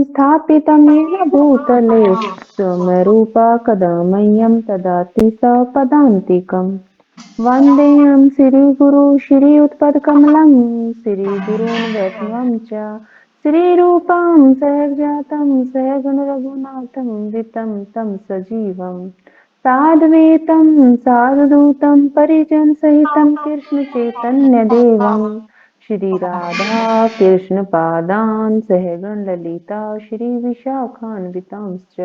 स्थापितं येन भूतले स्वयंरूपा कदा मह्यं ददाति सपदान्तिकम्। वन्देऽहं श्रीगुरु श्रीयुतपदकमलं श्रीगुरून् वैष्णवं च श्रीरूपं सहजातं सहगणरघुनाथं वितं तं सजीवम् साद्वैतं सावधूतं परिजनसहितं कृष्णचैतन्यदेवं श्रीराधा कृष्णपादान् सहगण ललिता श्रीविशाखान्वितांश्च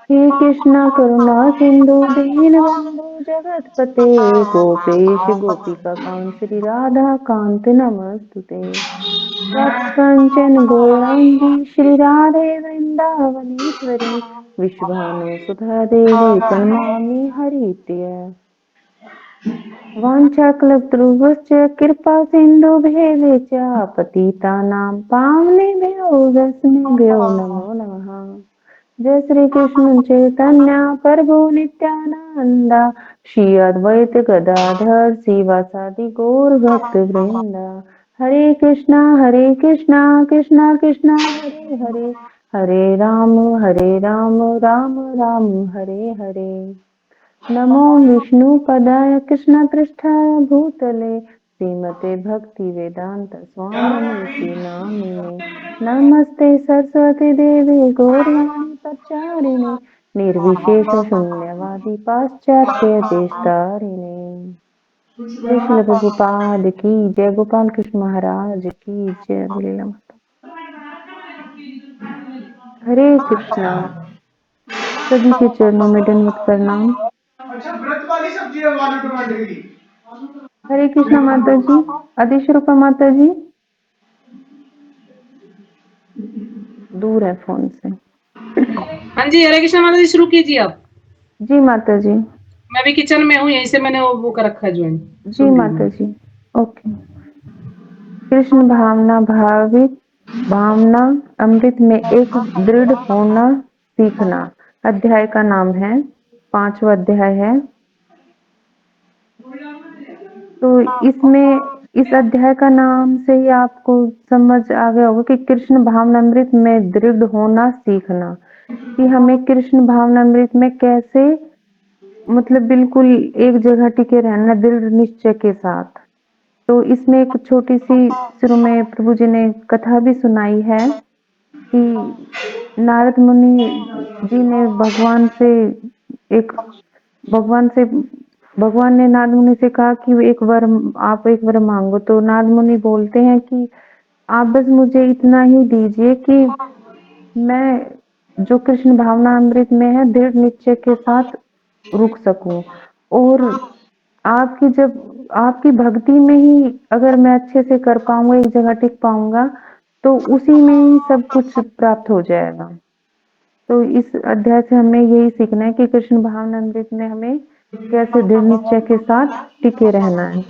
हे कृष्ण करुणा सिंधु दीनबंधु जगतपते गोपेश गोपिका कांत श्री राधा कांत नमस्तुते। तप्तकांचन गौरांगी श्री राधे वृंदावनेश्वरी विश्वानुसुधा देवी प्रणमामि हरिप्रिय। वाञ्छाकल्पतरुभ्यश्च कृपा सिन्धुभ्येव च पतितानां पावनेभ्यो वैष्णवेभ्यो नमो नमः। जय श्री कृष्ण चैतन्य प्रभु नित्यानंदा श्री अद्वैत गदाधर शिवासादि गौर भक्त वृंद। हरे कृष्णा कृष्णा कृष्णा हरे हरे हरे राम राम राम हरे हरे। नमो विष्णुपदाय कृष्णपृष्ठाय भूतले श्रीमते भक्ति वेदांत स्वामिनीति नामिने। नमस्ते सरस्वती देवी गौरवाणी प्रचारिणे निर्विशेष शून्यवादी पाश्चात्य देशतारिणे। कृष्ण प्रभुपाद की जय। गोपाल कृष्ण महाराज की जय। बोले माता। हरे कृष्णा। सभी के चरणों में दंडवत प्रणाम। अच्छा व्रत वाली सब्जी है आलू टमाटर की। हरे कृष्णा माता जी। आदिशरूपा माता जी दूर है फोन से। हाँ जी, हरे कृष्णा माता जी, शुरू कीजिए आप। जी माता जी। मैं भी किचन में हूँ, यहीं से मैंने वो कर रखा है ज्वाइन। जी माता जी। ओके। कृष्ण भावना भावित भावना अमृत में एक दृढ़ होना सीखना अध्याय का नाम है। 5वां अध्याय है। तो इसमें इस अध्याय का नाम से ही आपको समझ आ गया होगा कि कृष्ण भावनामृत में दृढ़ होना सीखना, कि हमें कृष्ण भावनामृत में कैसे मतलब बिल्कुल एक जगह टिके रहना दृढ़ निश्चय के साथ। तो इसमें एक छोटी सी शुरू में प्रभु जी ने कथा भी सुनाई है कि नारद मुनि जी ने एक भगवान से भगवान ने नारद मुनि से कहा कि आप एक वर मांगो। तो नारद मुनि बोलते हैं कि आप बस मुझे इतना ही दीजिए कि मैं जो कृष्ण भावना अमृत में है दृढ़ निश्चय के साथ रुक सकूं, और आपकी भक्ति में ही अगर मैं अच्छे से कर पाऊंगा, एक जगह टिक पाऊंगा, तो उसी में ही सब कुछ प्राप्त हो जाएगा। तो इस अध्याय से हमें यही सीखना है कि कृष्ण भावनामृत में हमें कैसे दृढ़ निश्चय के साथ टिके रहना है।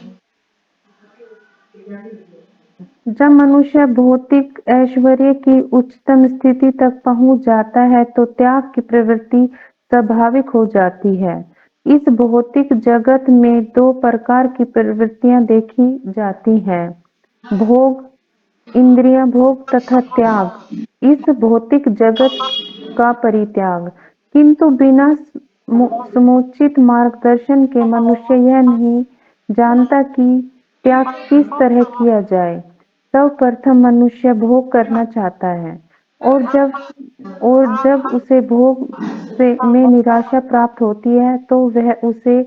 जब मनुष्य भौतिक ऐश्वर्य की उच्चतम स्थिति तक पहुंच जाता है तो त्याग की प्रवृत्ति स्वाभाविक हो जाती है। इस भौतिक जगत में 2 प्रकार की प्रवृत्तियां देखी जाती हैं, भोग, इंद्रिय भोग तथा त्याग। इस भौतिक जगत का परित्याग। किंतु बिना समुचित मार्गदर्शन के मनुष्य यह नहीं जानता कि त्याग किस तरह किया जाए। सर्वप्रथम मनुष्य भोग करना चाहता है, और जब उसे भोग से में निराशा प्राप्त होती है तो वह उसे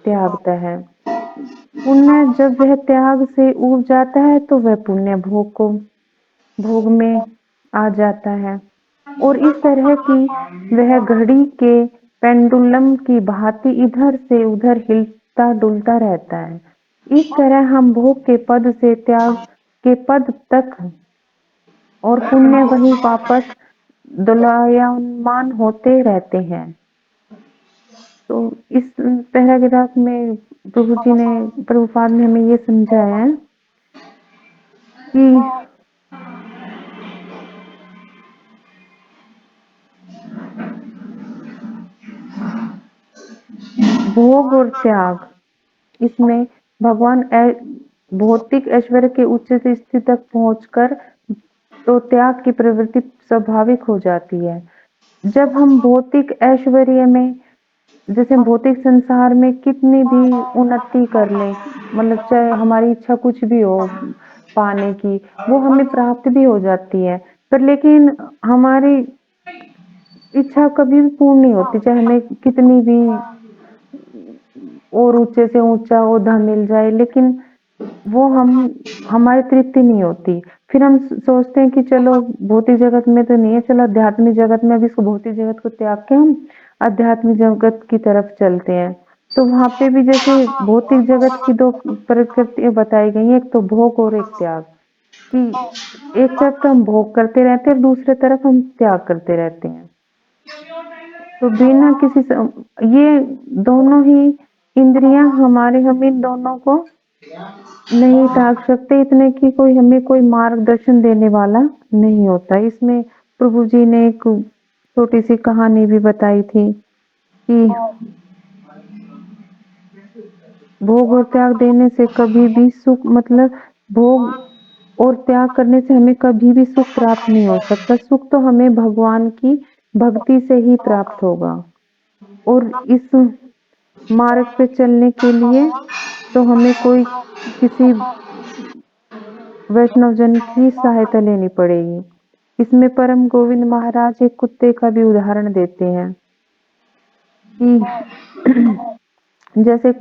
त्यागता है। पुण्य जब वह त्याग से ऊब जाता है तो वह पुण्य भोग में आ जाता है, और इस तरह की वह घड़ी के पेंडुलम की भांति इधर से उधर हिलता डुलता रहता है। इस तरह हम भोग के पद से त्याग के पद तक और पुण्य वही वापस दोलायमान होते रहते हैं। तो इस पैराग्राफ में प्रभुपाद ने हमें ये समझाया है कि भोग और त्याग, इसमें भगवान भौतिक ऐश्वर्य के उच्च स्थिति तक पहुंचकर तो त्याग की प्रवृत्ति स्वाभाविक हो जाती है। जब हम भौतिक ऐश्वर्य में, जैसे भौतिक संसार में कितनी भी उन्नति कर लें, मतलब चाहे हमारी इच्छा कुछ भी हो पाने की, वो हमें प्राप्त भी हो जाती है, पर लेकिन हमारी इच्छा कभी भी पूर्ण नहीं होती, चाहे हमें कितनी भी और ऊंचे से ऊंचा ओहदा मिल जाए, लेकिन वो हमारी तृप्ति नहीं होती। फिर हम सोचते हैं कि चलो भौतिक जगत में तो नहीं है, चलो आध्यात्मिक जगत में, अब इसको भौतिक जगत को त्याग के हम आध्यात्मिक जगत की तरफ चलते हैं। तो वहां पे भी जैसे भौतिक जगत की दो प्रकृतियां बताई गई हैं, एक तो भोग और एक त्याग, कि एक तरफ तो हम भोग करते रहते हैं और दूसरे तरफ हम त्याग करते रहते हैं। तो बिना किसी ये दोनों ही इंद्रियां हमारे, हम इन दोनों को नहीं त्याग सकते, इतने कि कोई हमें कोई मार्गदर्शन देने वाला नहीं होता। इसमें प्रभु जी ने एक छोटी सी कहानी भी बताई थी कि भोग और त्याग देने से कभी भी सुख, मतलब भोग और त्याग करने से हमें कभी भी सुख प्राप्त नहीं हो सकता। सुख तो हमें भगवान की भक्ति से ही प्राप्त होगा। और इस मार्ग पे चलने के लिए तो हमें कोई किसी वैष्णव जन की सहायता लेनी पड़ेगी। इसमें परम गोविंद महाराज एक कुत्ते का भी उदाहरण देते हैं कि जैसे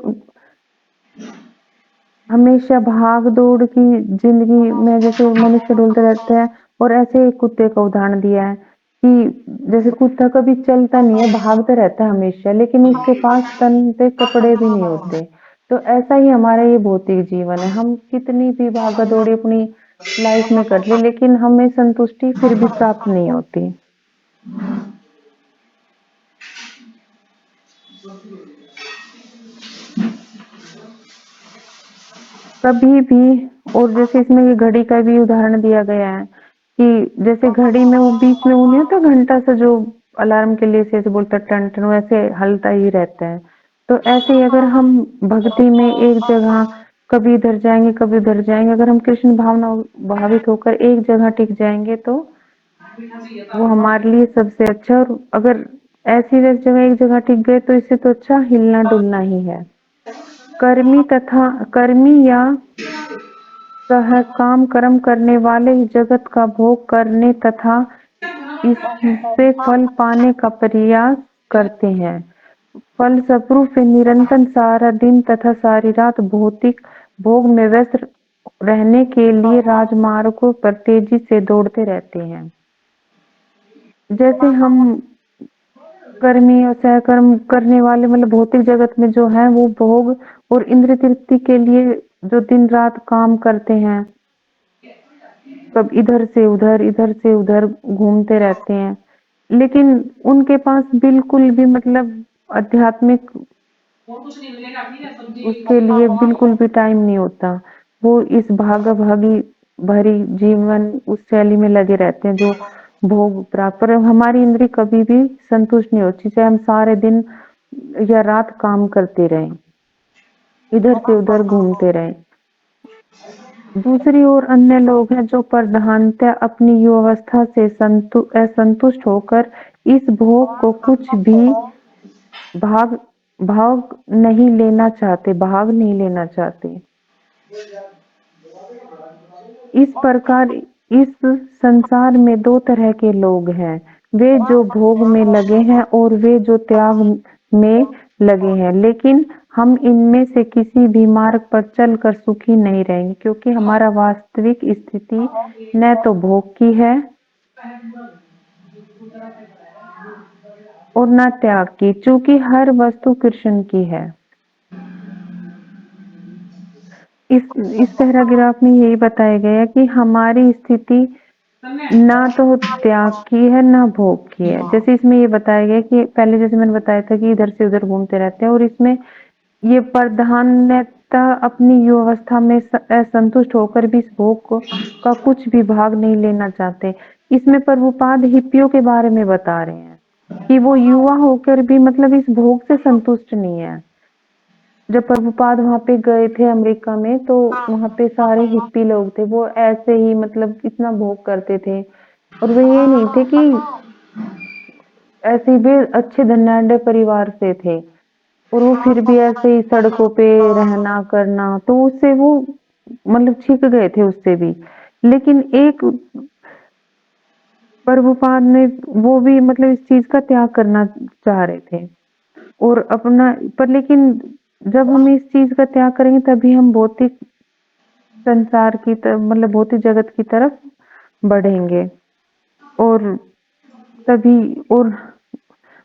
हमेशा भाग दौड़ की जिंदगी में जैसे मनुष्य डोलते रहते हैं, और ऐसे एक कुत्ते का उदाहरण दिया है कि जैसे कुत्ता कभी चलता नहीं है, भागता रहता है हमेशा, लेकिन उसके पास तन पे कपड़े भी नहीं होते। तो ऐसा ही हमारा ये भौतिक जीवन है, हम कितनी भी भागा दौड़ी अपनी लाइफ में कर ले, लेकिन हमें संतुष्टि फिर भी प्राप्त नहीं होती। कभी भी, और जैसे इसमें ये घड़ी का भी उदाहरण दिया गया है कि जैसे घड़ी में वो बीच में वो नहीं होता घंटा सा जो अलार्म के लिए ऐसे बोलता टन टन, वैसे हलता ही रहता है। तो ऐसे ही अगर हम भक्ति में एक जगह कभी इधर जाएंगे कभी उधर जाएंगे, अगर हम कृष्ण भावना भावित होकर एक जगह टिक जाएंगे तो वो हमारे लिए सबसे अच्छा। और अगर ऐसी वैसी जगह एक जगह टिक गए तो इससे तो अच्छा हिलना डुलना ही है। कर्मी या सह काम कर्म करने वाले ही जगत का भोग करने तथा इससे फल पाने का प्रयास करते हैं। फल स्वरूप वे निरंतर सारा दिन तथा सारी रात भौतिक भोग में व्यस्त रहने के लिए राजमार्गों पर तेजी से दौड़ते रहते हैं। जैसे हम कर्मी और सहकर्म करने वाले, मतलब भौतिक जगत में जो है वो भोग और इंद्रिय तृप्ति के लिए जो दिन रात काम करते हैं, सब इधर से उधर घूमते रहते हैं, लेकिन उनके पास बिल्कुल भी, मतलब आध्यात्मिक उसके लिए बिल्कुल भी टाइम नहीं होता। वो इस भागा भागी भरी जीवन उस शैली में लगे रहते हैं जो भोग प्राप्त, पर हमारी इंद्री कभी भी संतुष्ट नहीं होती, चाहे हम सारे दिन या रात काम करते रहें, इधर से उधर घूमते रहें। दूसरी ओर अन्य लोग हैं जो प्रधानतः अपनी युवावस्था से असंतुष्ट होकर इस भोग को कुछ भी भाग भाग नहीं लेना चाहते। इस प्रकार इस संसार में दो तरह के लोग हैं, वे जो भोग में लगे हैं और वे जो त्याग में लगे हैं। लेकिन हम इनमें से किसी भी मार्ग पर चलकर सुखी नहीं रहेंगे, क्योंकि हमारा वास्तविक स्थिति न तो भोग की है और न त्याग की, चूंकि हर वस्तु कृष्ण की है। इस पैराग्राफ में यही बताया गया कि हमारी स्थिति ना तो त्याग की है ना भोग की है। जैसे इसमें ये बताया गया कि पहले जैसे मैंने बताया था कि इधर से उधर घूमते रहते हैं, और इसमें ये प्रधानता अपनी युवावस्था में असंतुष्ट होकर भी इस भोग का कुछ भी भाग नहीं लेना चाहते। इसमें प्रभुपाद हिप्पियों के बारे में बता रहे हैं कि वो युवा होकर भी मतलब इस भोग से संतुष्ट नहीं है। जब प्रभुपाद वहाँ पे गए थे अमेरिका में, तो वहाँ पे सारे हिप्पी लोग थे, वो ऐसे ही मतलब इतना भोग करते थे, और वो ये नहीं थे कि ऐसे ही वे अच्छे धनाढ़ परिवार से थे, और वो फिर भी ऐसे ही सड़कों पे रहना करना, तो उससे वो मतलब छिक गए थे उससे भी। लेकिन एक प्रभुपाद ने वो भी मतलब इस चीज का त्याग करना चाह रहे थे और अपना, पर लेकिन जब हम इस चीज का त्याग करेंगे तभी हम भौतिक संसार की तरफ मतलब भौतिक जगत की तरफ बढ़ेंगे, और तभी और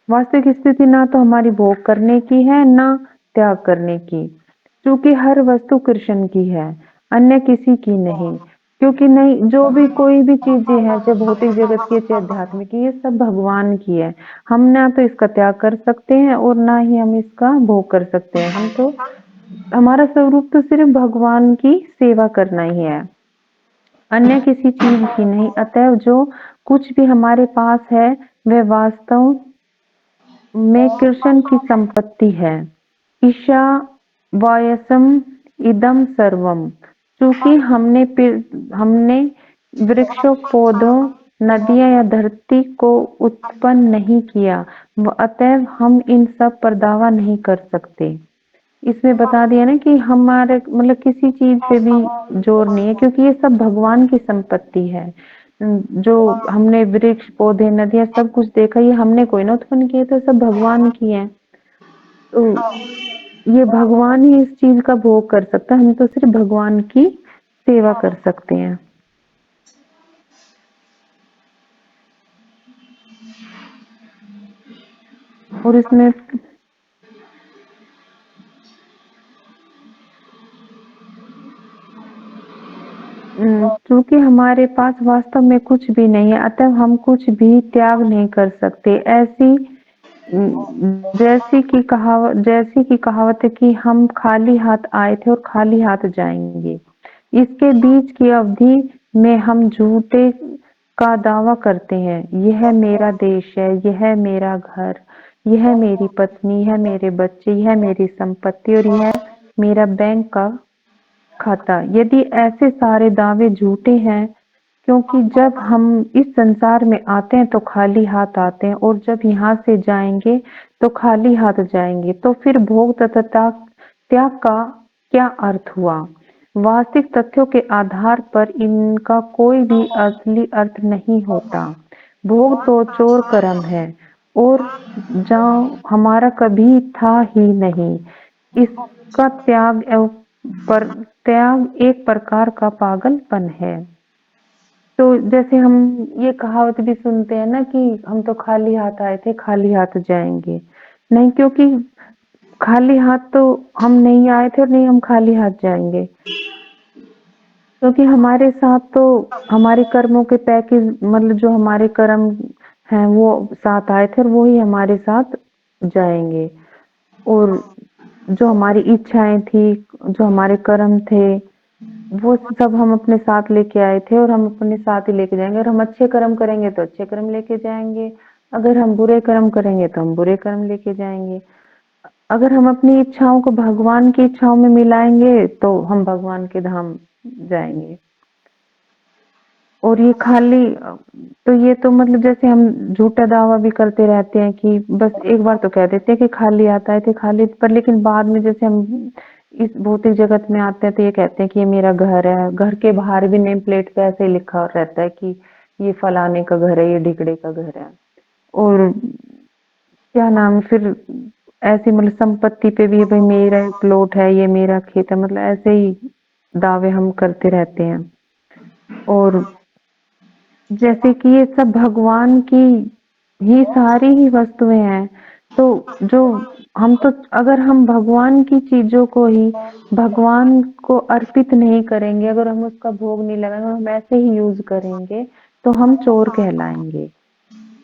वास्तविक स्थिति ना तो हमारी भोग करने की है ना त्याग करने की, क्योंकि हर वस्तु कृष्ण की है, अन्य किसी की नहीं। क्योंकि नहीं, जो भी कोई भी चीजें हैं, चाहे भौतिक जगत की है चाहे आध्यात्मिक की, ये सब भगवान की है। हम ना तो इसका त्याग कर सकते हैं और ना ही हम इसका भोग कर सकते हैं। हम तो हमारा स्वरूप तो सिर्फ भगवान की सेवा करना ही है, अन्य किसी चीज की नहीं। अतएव जो कुछ भी हमारे पास है वह वास्तव में कृष्ण की संपत्ति है। ईशा वायसम इदम सर्वम, चूंकि हमने वृक्षों, पौधों, नदियां या धरती को उत्पन्न नहीं किया, अतएव हम इन सब पर दावा नहीं कर सकते। इसमें बता दिया ना कि हमारे मतलब किसी चीज पे भी जोर नहीं है, क्योंकि ये सब भगवान की संपत्ति है। जो हमने वृक्ष, पौधे, नदियां सब कुछ देखा, ये हमने कोई ना उत्पन्न किए, तो सब भगवान की है। तो ये भगवान ही इस चीज का भोग कर सकता है, हम तो सिर्फ भगवान की सेवा कर सकते हैं। और इसमें क्योंकि हमारे पास वास्तव में कुछ भी नहीं है, अतः हम कुछ भी त्याग नहीं कर सकते। जैसी की कहावत है कि हम खाली हाथ आए थे और खाली हाथ जाएंगे। इसके बीच की अवधि में हम झूठे का दावा करते हैं, यह मेरा देश है, यह मेरा घर, यह मेरी पत्नी, यह मेरे बच्चे, यह मेरी संपत्ति और यह मेरा बैंक का खाता। यदि ऐसे सारे दावे झूठे हैं, क्योंकि जब हम इस संसार में आते हैं तो खाली हाथ आते हैं, और जब यहाँ से जाएंगे तो खाली हाथ जाएंगे, तो फिर भोग तथा त्याग का क्या अर्थ हुआ? वास्तविक तथ्यों के आधार पर इनका कोई भी असली अर्थ नहीं होता। भोग तो चोर कर्म है, और जहाँ हमारा कभी था ही नहीं। इसका त्याग एक प्रकार का पागलपन है। तो जैसे हम ये कहावत भी सुनते हैं ना कि हम तो खाली हाथ आए थे, खाली हाथ जाएंगे। नहीं, क्योंकि खाली हाथ तो हम नहीं आए थे और नहीं हम खाली हाथ जाएंगे, क्योंकि हमारे साथ तो हमारे कर्मों के पैकेज मतलब जो हमारे कर्म हैं वो साथ आए थे और वो ही हमारे साथ जाएंगे। और जो हमारी इच्छाएं थी, जो हमारे कर्म थे, वो सब हम अपने साथ लेके आए थे और हम अपने साथ ही लेके जाएंगे। और हम अच्छे कर्म करेंगे तो अच्छे कर्म लेके जाएंगे, अगर हम बुरे कर्म करेंगे तो हम बुरे कर्म लेके जाएंगे। अगर हम अपनी इच्छाओं को भगवान की इच्छाओं में मिलाएंगे तो हम भगवान के धाम जाएंगे। और ये खाली तो ये तो मतलब जैसे हम झूठा दावा भी करते रहते हैं कि बस एक बार तो कह देते हैं कि खाली आता है थे खाली, पर लेकिन बाद में जैसे हम इस भौतिक जगत में आते हैं तो ये कहते हैं कि ये मेरा घर है। घर के बाहर भी नेम प्लेट पे ऐसे ही लिखा रहता है कि ये फलाने का घर है, ये ढिकड़े का घर है। और क्या नाम फिर ऐसी मतलब संपत्ति पे भी भाई मेरा प्लॉट है, ये मेरा खेत है, मतलब ऐसे ही दावे हम करते रहते हैं। और जैसे कि ये सब भगवान की ही सारी ही वस्तुएं हैं, तो जो हम तो अगर हम भगवान की चीजों को ही भगवान को अर्पित नहीं करेंगे, अगर हम उसका भोग नहीं लगाएंगे, हम ऐसे ही यूज करेंगे तो हम चोर कहलाएंगे।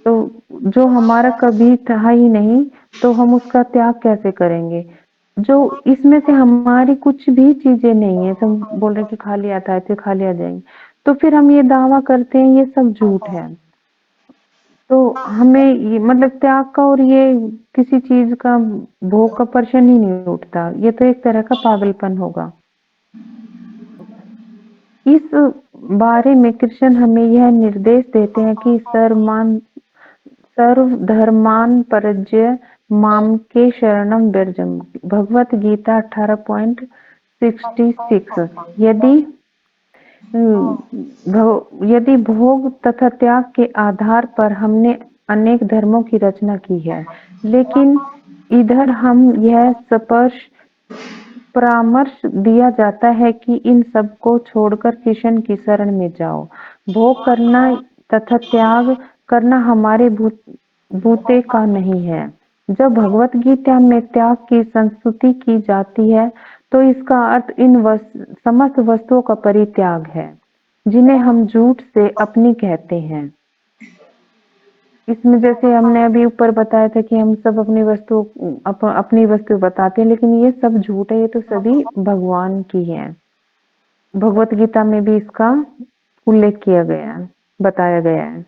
तो जो हमारा कभी था ही नहीं तो हम उसका त्याग कैसे करेंगे? जो इसमें से हमारी कुछ भी चीजें नहीं है, हम बोल रहे कि खाली आता है तो खाली आ जाएंगे, तो फिर हम ये दावा करते हैं, ये सब झूठ है। तो हमें ये मतलब त्याग का और ये किसी चीज का भोग का प्रश्न ही नहीं उठता, ये तो एक तरह का पागलपन होगा। इस बारे में कृष्ण हमें यह निर्देश देते हैं कि सर्वधर्मान परित्यज्य माम के शरणम व्रजम, भगवत गीता 18.66। यदि भोग तथा त्याग के आधार पर हमने अनेक धर्मों की रचना की है, लेकिन इधर हम यह स्पष्ट परामर्श दिया जाता है कि इन सब को छोड़कर कृष्ण की शरण में जाओ। भोग करना तथा त्याग करना हमारे बूते का नहीं है। जब भगवत गीता में त्याग की संस्तुति की जाती है तो इसका अर्थ इन समस्त वस्तुओं का परित्याग है जिन्हें हम झूठ से अपनी कहते हैं। इसमें जैसे हमने अभी ऊपर बताया था कि हम सब अपनी वस्तु बताते हैं, लेकिन ये सब झूठ है, ये तो सभी भगवान की है। भगवत गीता में भी इसका उल्लेख किया गया है, बताया गया है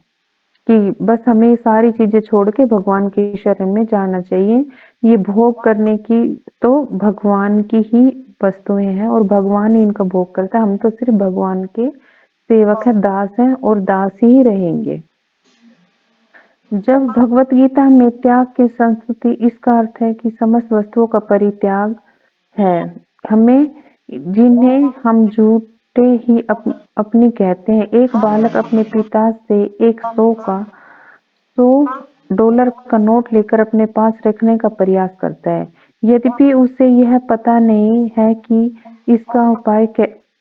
कि बस हमें सारी चीजें छोड़ के भगवान की शरण में जाना चाहिए। ये भोग करने की तो भगवान की ही वस्तुएं हैं और भगवान ही इनका भोग करता है। हम तो सिर्फ भगवान के सेवक है, दास हैं और दास ही रहेंगे। जब भगवत गीता में त्याग की संस्तुति, इसका अर्थ है कि समस्त वस्तुओं का परित्याग है, हमें जिन्हें हम झूठे ही अपनी कहते हैं। एक बालक अपने पिता से $100 का नोट लेकर अपने पास रखने का प्रयास करता है, यद्यपि उसे यह पता नहीं है कि इसका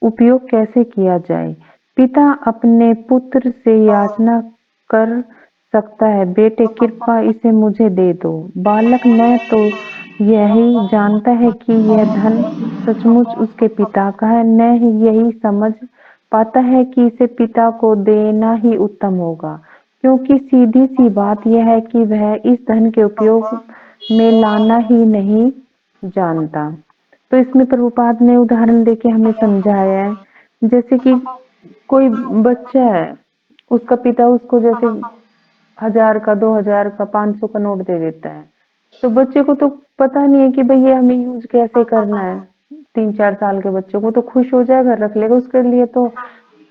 उपयोग कैसे किया जाए। पिता अपने पुत्र से याचना कर सकता है, बेटे कृपया इसे मुझे दे दो। बालक न तो यही जानता है कि यह धन सचमुच उसके पिता का है, न ही यही समझ पाता है कि इसे पिता को देना ही उत्तम होगा, क्योंकि सीधी सी बात यह है कि वह इस धन के उपयोग में लाना ही नहीं जानता। तो इसमें प्रभुपाद ने उदाहरण देके हमें समझाया है, जैसे कि कोई बच्चा है, उसका पिता उसको जैसे 1000 का, 2000 का, 500 का नोट दे देता है, तो बच्चे को तो पता नहीं है कि भाई ये हमें यूज कैसे करना है। 3-4 साल के बच्चों को तो खुश हो जाएगा, रख लेगा, उसके लिए तो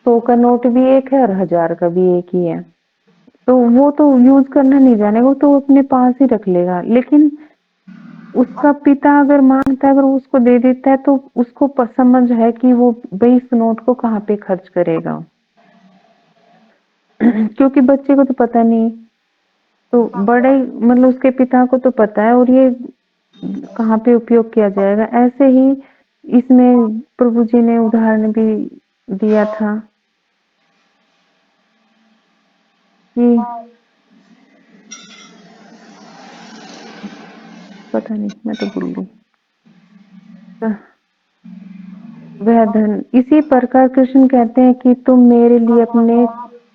100 का नोट भी एक है और 1000 का भी एक ही है, तो वो तो यूज करना नहीं जानेगा, वो तो अपने पास ही रख लेगा। लेकिन उसका पिता अगर मांगता है, अगर वो उसको दे देता है, तो उसको समझ है कि वो भाई इस नोट को कहाँ पे खर्च करेगा क्योंकि बच्चे को तो पता नहीं, तो बड़े मतलब उसके पिता को तो पता है और ये कहाँ पे उपयोग किया जाएगा। ऐसे ही इसमें प्रभु जी ने उदाहरण भी दिया था कि पता नहीं, मैं तो भूल गई वह धन। इसी प्रकार कृष्ण कहते हैं कि तुम मेरे लिए अपने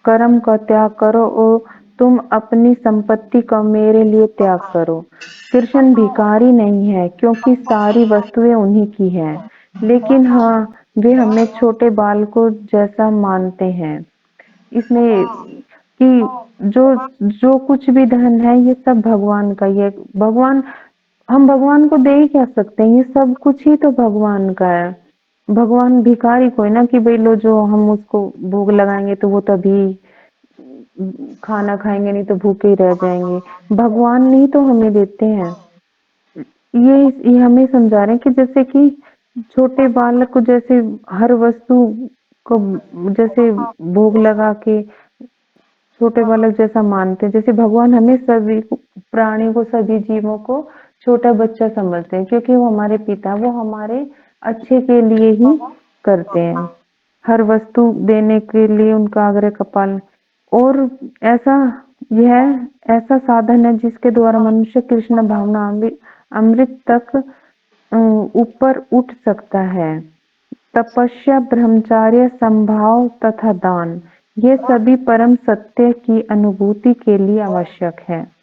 कर्म का त्याग करो और तुम अपनी संपत्ति का मेरे लिए त्याग करो। कृष्ण भिखारी नहीं है, क्योंकि सारी वस्तुएं उन्हीं की हैं, लेकिन हाँ, वे हमें छोटे बालकों जैसा मानते हैं। इसमें कि जो जो कुछ भी धन है ये सब भगवान का, ये भगवान, हम भगवान को दे ही क्या सकते हैं, ये सब कुछ ही तो भगवान का है। भगवान भिखारी कोई ना कि भाई लो, जो हम उसको भोग लगाएंगे तो वो तभी खाना खाएंगे, नहीं तो भूखे ही रह जाएंगे। भगवान नहीं तो हमें देते हैं। ये हमें समझा रहे हैं कि जैसे कि छोटे बालक को जैसे हर वस्तु को जैसे भोग लगा के छोटे बालक जैसा मानते हैं, जैसे भगवान हमें सभी प्राणी को, सभी जीवों को छोटा बच्चा समझते हैं, क्योंकि वो हमारे पिता, वो हमारे अच्छे के लिए ही करते हैं। हर वस्तु देने के लिए उनका आग्रह का पालन, और ऐसा यह ऐसा साधन है जिसके द्वारा मनुष्य कृष्ण भावना अमृत तक ऊपर उठ सकता है। तपस्या, ब्रह्मचर्य, संभाव तथा दान, ये सभी परम सत्य की अनुभूति के लिए आवश्यक है।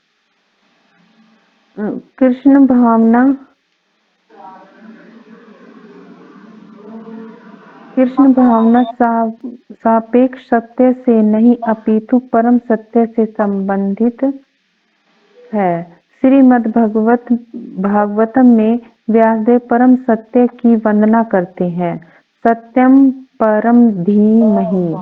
कृष्ण भावना कृष्ण भावना सापेक्ष सत्य से नहीं अपितु परम सत्य से संबंधित है। श्रीमद् भागवतम में व्यासदेव परम सत्य की वंदना करते हैं। सत्यम परम धीमहि।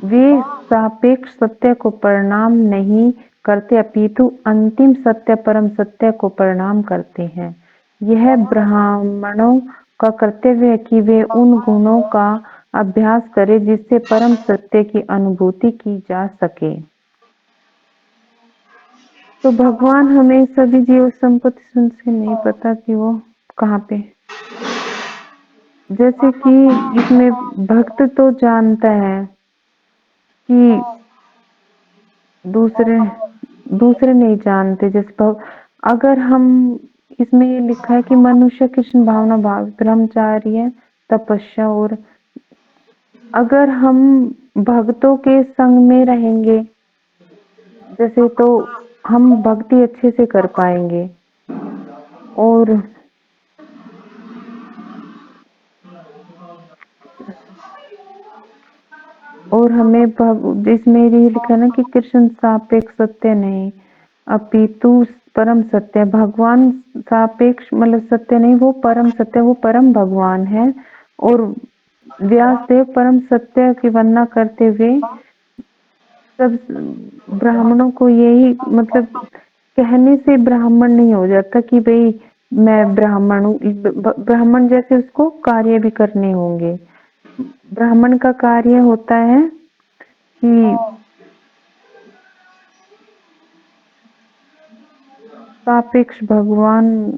वे सापेक्ष सत्य को प्रणाम नहीं करते अपितु अंतिम सत्य परम सत्य को प्रणाम करते हैं। यह ब्राह्मणों का कर्तव्य है कि वे उन गुणों का अभ्यास करें जिससे परम सत्य की अनुभूति की जा सके। तो भगवान हमें सभी जीव संपत्ति से नहीं पता कि वो कहाँ पे, जैसे कि इसमें भक्त तो जानता है कि दूसरे नहीं जानते। जैसे अगर हम इसमें ये लिखा है कि मनुष्य कृष्ण भावना भाव ब्रह्मचार्य तपस्या, और अगर हम भक्तों के संग में रहेंगे जैसे तो हम भक्ति अच्छे से कर पाएंगे। और हमें इसमें ये लिखा ना कि कृष्ण सापेक्ष सत्य नहीं अपितु परम सत्य। भगवान सापेक्ष मतलब सत्य नहीं, वो परम सत्य, वो परम भगवान है। और व्यासदेव परम सत्य की वंदना करते हुए सब ब्राह्मणों को यही मतलब कहने से ब्राह्मण नहीं हो जाता कि भाई मैं ब्राह्मण हूँ। ब्राह्मण जैसे उसको कार्य भी करने होंगे। ब्राह्मण का कार्य होता है कि सापेक्ष भगवान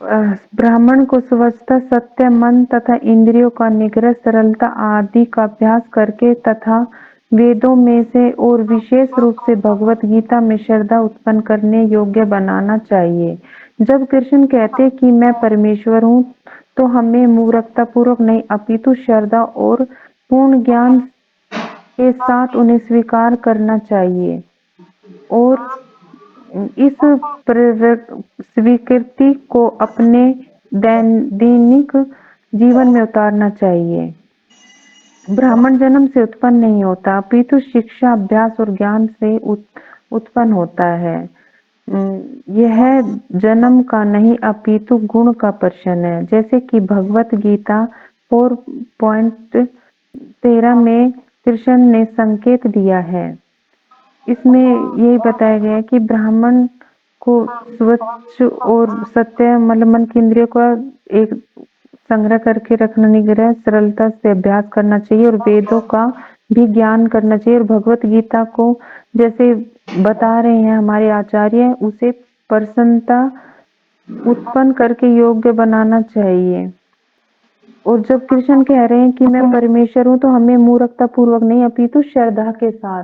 ब्राह्मण को स्वच्छता, सत्य, मन तथा इंद्रियों का निग्रह, सरलता आदि का अभ्यास करके तथा वेदों में से और विशेष रूप से भगवत गीता में श्रद्धा उत्पन्न करने योग्य बनाना चाहिए। जब कृष्ण कहते कि मैं परमेश्वर हूँ तो हमें मूर्खता पूर्वक नहीं अपितु श्रद्धा और पूर्ण ज्ञान के साथ उन्हें स्वीकार करना चाहिए और इस स्वीकृति को अपने दैनिक जीवन में उतारना चाहिए। ब्राह्मण जन्म से उत्पन्न नहीं होता अपितु शिक्षा, अभ्यास और ज्ञान से उत्पन्न होता है। यह जन्म का नहीं अपितु गुण का प्रश्न है। जैसे कि भगवत गीता 4.13 में कृष्ण ने संकेत दिया है। इसमें यही बताया गया है कि ब्राह्मण को स्वच्छ और सत्य मतलब मन की इंद्रियों का एक संग्रह करके रखना, निग्रह, सरलता से अभ्यास करना चाहिए और वेदों का भी ज्ञान करना चाहिए। और भगवत गीता को जैसे बता रहे हैं हमारे आचार्य, उसे प्रसन्नता उत्पन्न करके योग्य बनाना चाहिए। और जब कृष्ण कह रहे हैं कि मैं परमेश्वर हूँ तो हमें मूर्खता पूर्वक नहीं अपितु श्रद्धा के साथ,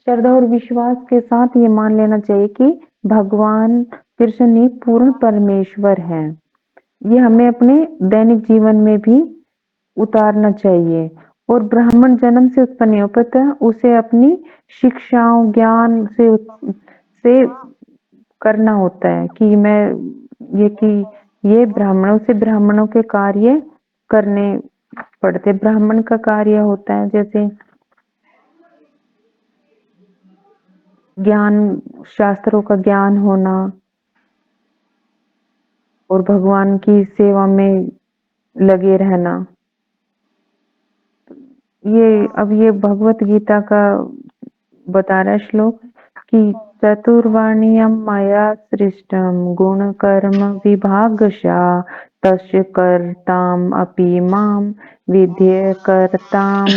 श्रद्धा और विश्वास के साथ ये मान लेना चाहिए कि भगवान कृष्ण ही पूर्ण परमेश्वर हैं। ये हमें अपने दैनिक जीवन में भी उतारना चाहिए। और ब्राह्मण जन्म से उत्पन्न नहीं होता, उसे अपनी शिक्षाओं ज्ञान से करना होता है कि मैं ये ब्राह्मणों से ब्राह्मणों के कार्य करने पड़ते। ब्राह्मण का कार्य होता है जैसे ज्ञान, शास्त्रों का ज्ञान होना और भगवान की सेवा में लगे रहना। ये भगवत गीता का बता रहा है श्लोक कि चतुर्वर्ण्यं मया सृष्टं गुण कर्म विभागशः तस्य कर्ताम् अपि मां विद्ये कर्ताम्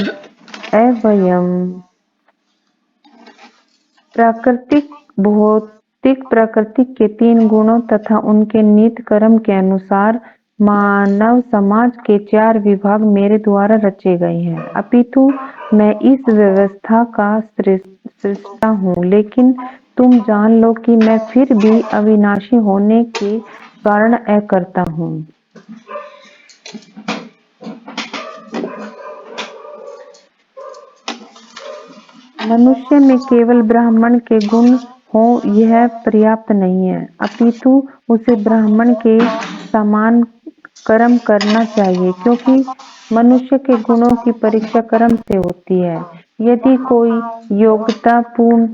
अव्ययम्। प्राकृतिक, भौतिक प्रकृति के 3 गुणों तथा उनके नित्य कर्म के अनुसार मानव समाज के 4 विभाग मेरे द्वारा रचे गए हैं। अपितु मैं इस व्यवस्था का सृष्टा हूँ, लेकिन तुम जान लो कि मैं फिर भी अविनाशी होने के कारण अकर्ता हूँ। मनुष्य में केवल ब्राह्मण के गुण हो यह पर्याप्त नहीं है, अपितु उसे ब्राह्मण के समान कर्म करना चाहिए, क्योंकि मनुष्य के गुणों की परीक्षा कर्म से होती है। यदि कोई योग्यता पूर्ण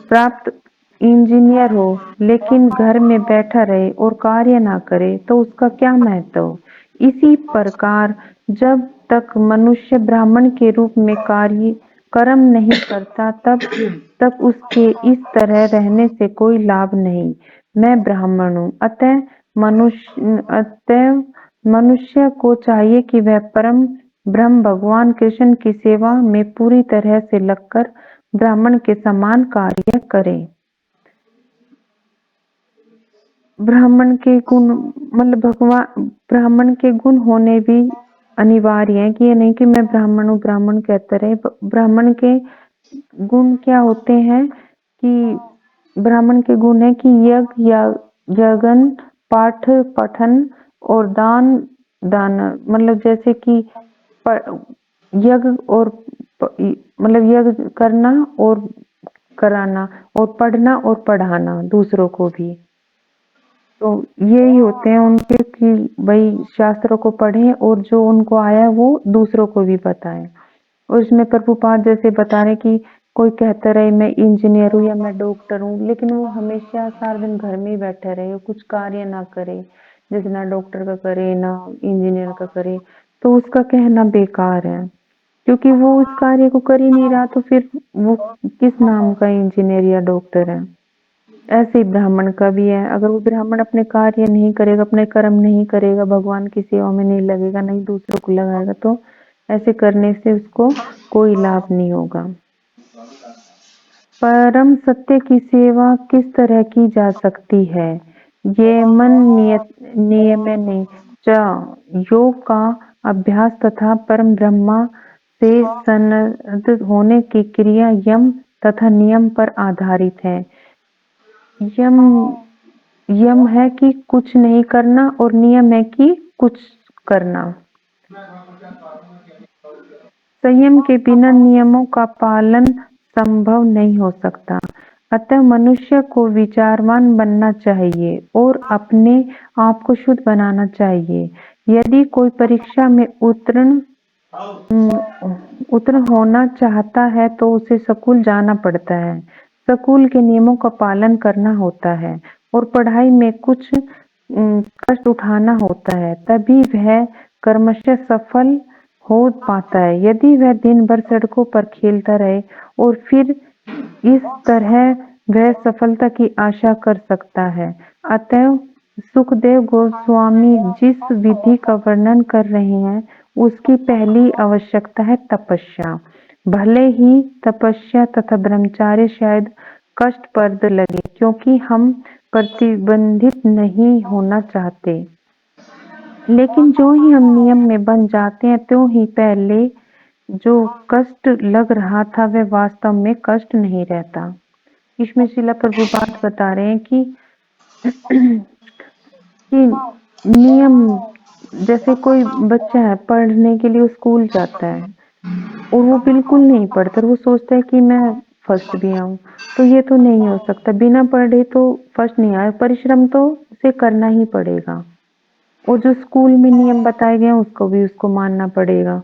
प्राप्त इंजीनियर हो लेकिन घर में बैठा रहे और कार्य ना करे तो उसका क्या महत्व। इसी प्रकार जब तक मनुष्य ब्राह्मण के रूप में कार्य कर्म नहीं करता तब तक उसके इस तरह रहने से कोई लाभ नहीं। मैं ब्राह्मण हूँ, अतः मनुष्य को चाहिए कि वह परम ब्रह्म भगवान कृष्ण की सेवा में पूरी तरह से लगकर ब्राह्मण के समान कार्य करे। ब्राह्मण के गुण मतलब भगवान ब्राह्मण के गुण होने भी अनिवार्य है, कि ये नहीं कि मैं ब्राह्मण हूँ ब्राह्मण कहते रहे। ब्राह्मण के गुण क्या होते हैं कि ब्राह्मण के गुण है कि यज्ञ यज्ञ पाठ पठन और दान दान, मतलब जैसे कि यज्ञ और मतलब यज्ञ करना और कराना और पढ़ना और पढ़ाना दूसरों को भी। तो यही होते हैं उनके कि भाई शास्त्रों को पढ़ें और जो उनको आया वो दूसरों को भी बताएं। और इसमें प्रभुपाद जैसे बता रहे कि कोई कहता रहे मैं इंजीनियर हूँ या मैं डॉक्टर हूँ, लेकिन वो हमेशा सारा दिन घर में ही बैठे रहे, कुछ कार्य ना करे, जैसे ना डॉक्टर का करे ना इंजीनियर का करे, तो उसका कहना बेकार है, क्योंकि वो उस कार्य को कर ही नहीं रहा, तो फिर वो किस नाम का इंजीनियर या डॉक्टर है। ऐसे ही ब्राह्मण का भी है, अगर वो ब्राह्मण अपने कार्य नहीं करेगा, अपने कर्म नहीं करेगा, भगवान की सेवा में नहीं लगेगा, नहीं दूसरों को लगाएगा, तो ऐसे करने से उसको कोई लाभ नहीं होगा। परम सत्य की सेवा किस तरह की जा सकती है? ये मन नियमन च योग का अभ्यास तथा परम ब्रह्मा से सन्निध होने की क्रिया यम तथा नियम पर आधारित है। यम है कि कुछ नहीं करना और नियम है कि कुछ करना। संयम के बिना नियमों का पालन संभव नहीं हो सकता, अतः मनुष्य को विचारवान बनना चाहिए और अपने आप को शुद्ध बनाना चाहिए। यदि कोई परीक्षा में उत्तीर्ण होना चाहता है तो उसे स्कूल जाना पड़ता है, स्कूल के नियमों का पालन करना होता है और पढ़ाई में कुछ कष्ट उठाना होता है, तभी वह क्रमशः सफल हो पाता है। यदि वह दिन भर सड़कों पर खेलता रहे और फिर इस तरह वह सफलता की आशा कर सकता है। अतः सुखदेव गोस्वामी जिस विधि का वर्णन कर रहे हैं उसकी पहली आवश्यकता है तपस्या। भले ही तपस्या तथा ब्रह्मचर्य शायद कष्टप्रद लगे, क्योंकि हम प्रतिबंधित नहीं होना चाहते, लेकिन जो ही हम नियम में बन जाते हैं त्यों ही पहले जो कष्ट लग रहा था वह वास्तव में कष्ट नहीं रहता। इसमें शिला प्रभुपाद बता रहे हैं कि नियम, जैसे कोई बच्चा है पढ़ने के लिए स्कूल जाता है और वो बिल्कुल नहीं पढ़ता, वो सोचता है कि मैं फर्स्ट भी आऊं, तो ये तो नहीं हो सकता, बिना पढ़े तो फर्स्ट नहीं आए, परिश्रम तो उसे करना ही पड़ेगा और जो स्कूल में नियम बताए गए हैं उसको भी उसको मानना पड़ेगा।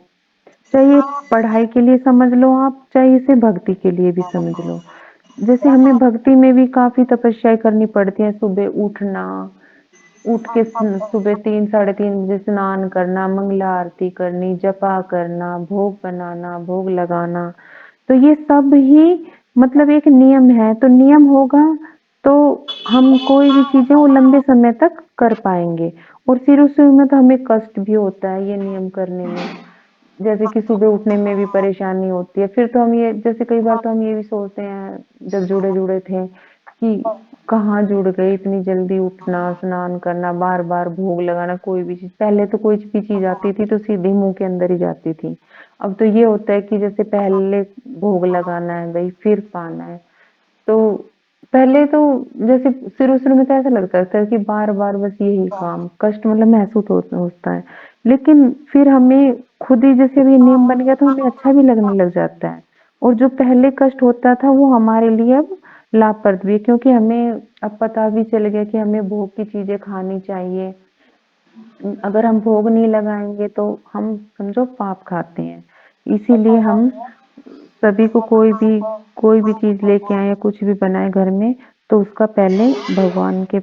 चाहे पढ़ाई के लिए समझ लो आप, चाहे इसे भक्ति के लिए भी समझ लो। जैसे हमें भक्ति में भी काफी तपस्या करनी पड़ती है, सुबह उठना, उठ के सुबह 3 साढ़े 3 बजे स्नान करना, मंगला आरती करनी, जपा करना, भोग बनाना, भोग लगाना, तो ये सब ही मतलब एक नियम है। तो नियम होगा तो हम कोई भी चीजें वो लंबे समय तक कर पाएंगे। और शुरू में तो हमें कष्ट भी होता है ये नियम करने में, जैसे कि सुबह उठने में भी परेशानी होती है। फिर तो हम ये जैसे कई बार तो हम ये भी सोचते हैं जब जुड़े जुड़े थे कि कहाँ जुड़ गए, इतनी जल्दी उठना, स्नान करना, बार बार भोग लगाना, कोई भी चीज, पहले तो कोई भी चीज आती थी तो सीधे मुंह के अंदर ही जाती थी। अब तो ये होता है कि जैसे पहले भोग लगाना है भाई फिर पाना है, तो पहले तो जैसे शुरू में तो ऐसा लगता था कि बार बार बस यही काम, कष्ट मतलब महसूस होता है, लेकिन फिर हमें खुद ही जैसे अभी नियम बन गया तो हमें अच्छा भी लगने लग जाता है, और जो पहले कष्ट होता था वो हमारे लिए अब लाभप्रद भी है, क्योंकि हमें अब पता भी चल गया कि हमें भोग की चीजें खानी चाहिए। अगर हम भोग नहीं लगाएंगे तो हम समझो पाप खाते हैं। इसीलिए हम सभी को कोई भी चीज लेके आए या कुछ भी बनाए घर में, तो उसका पहले भगवान के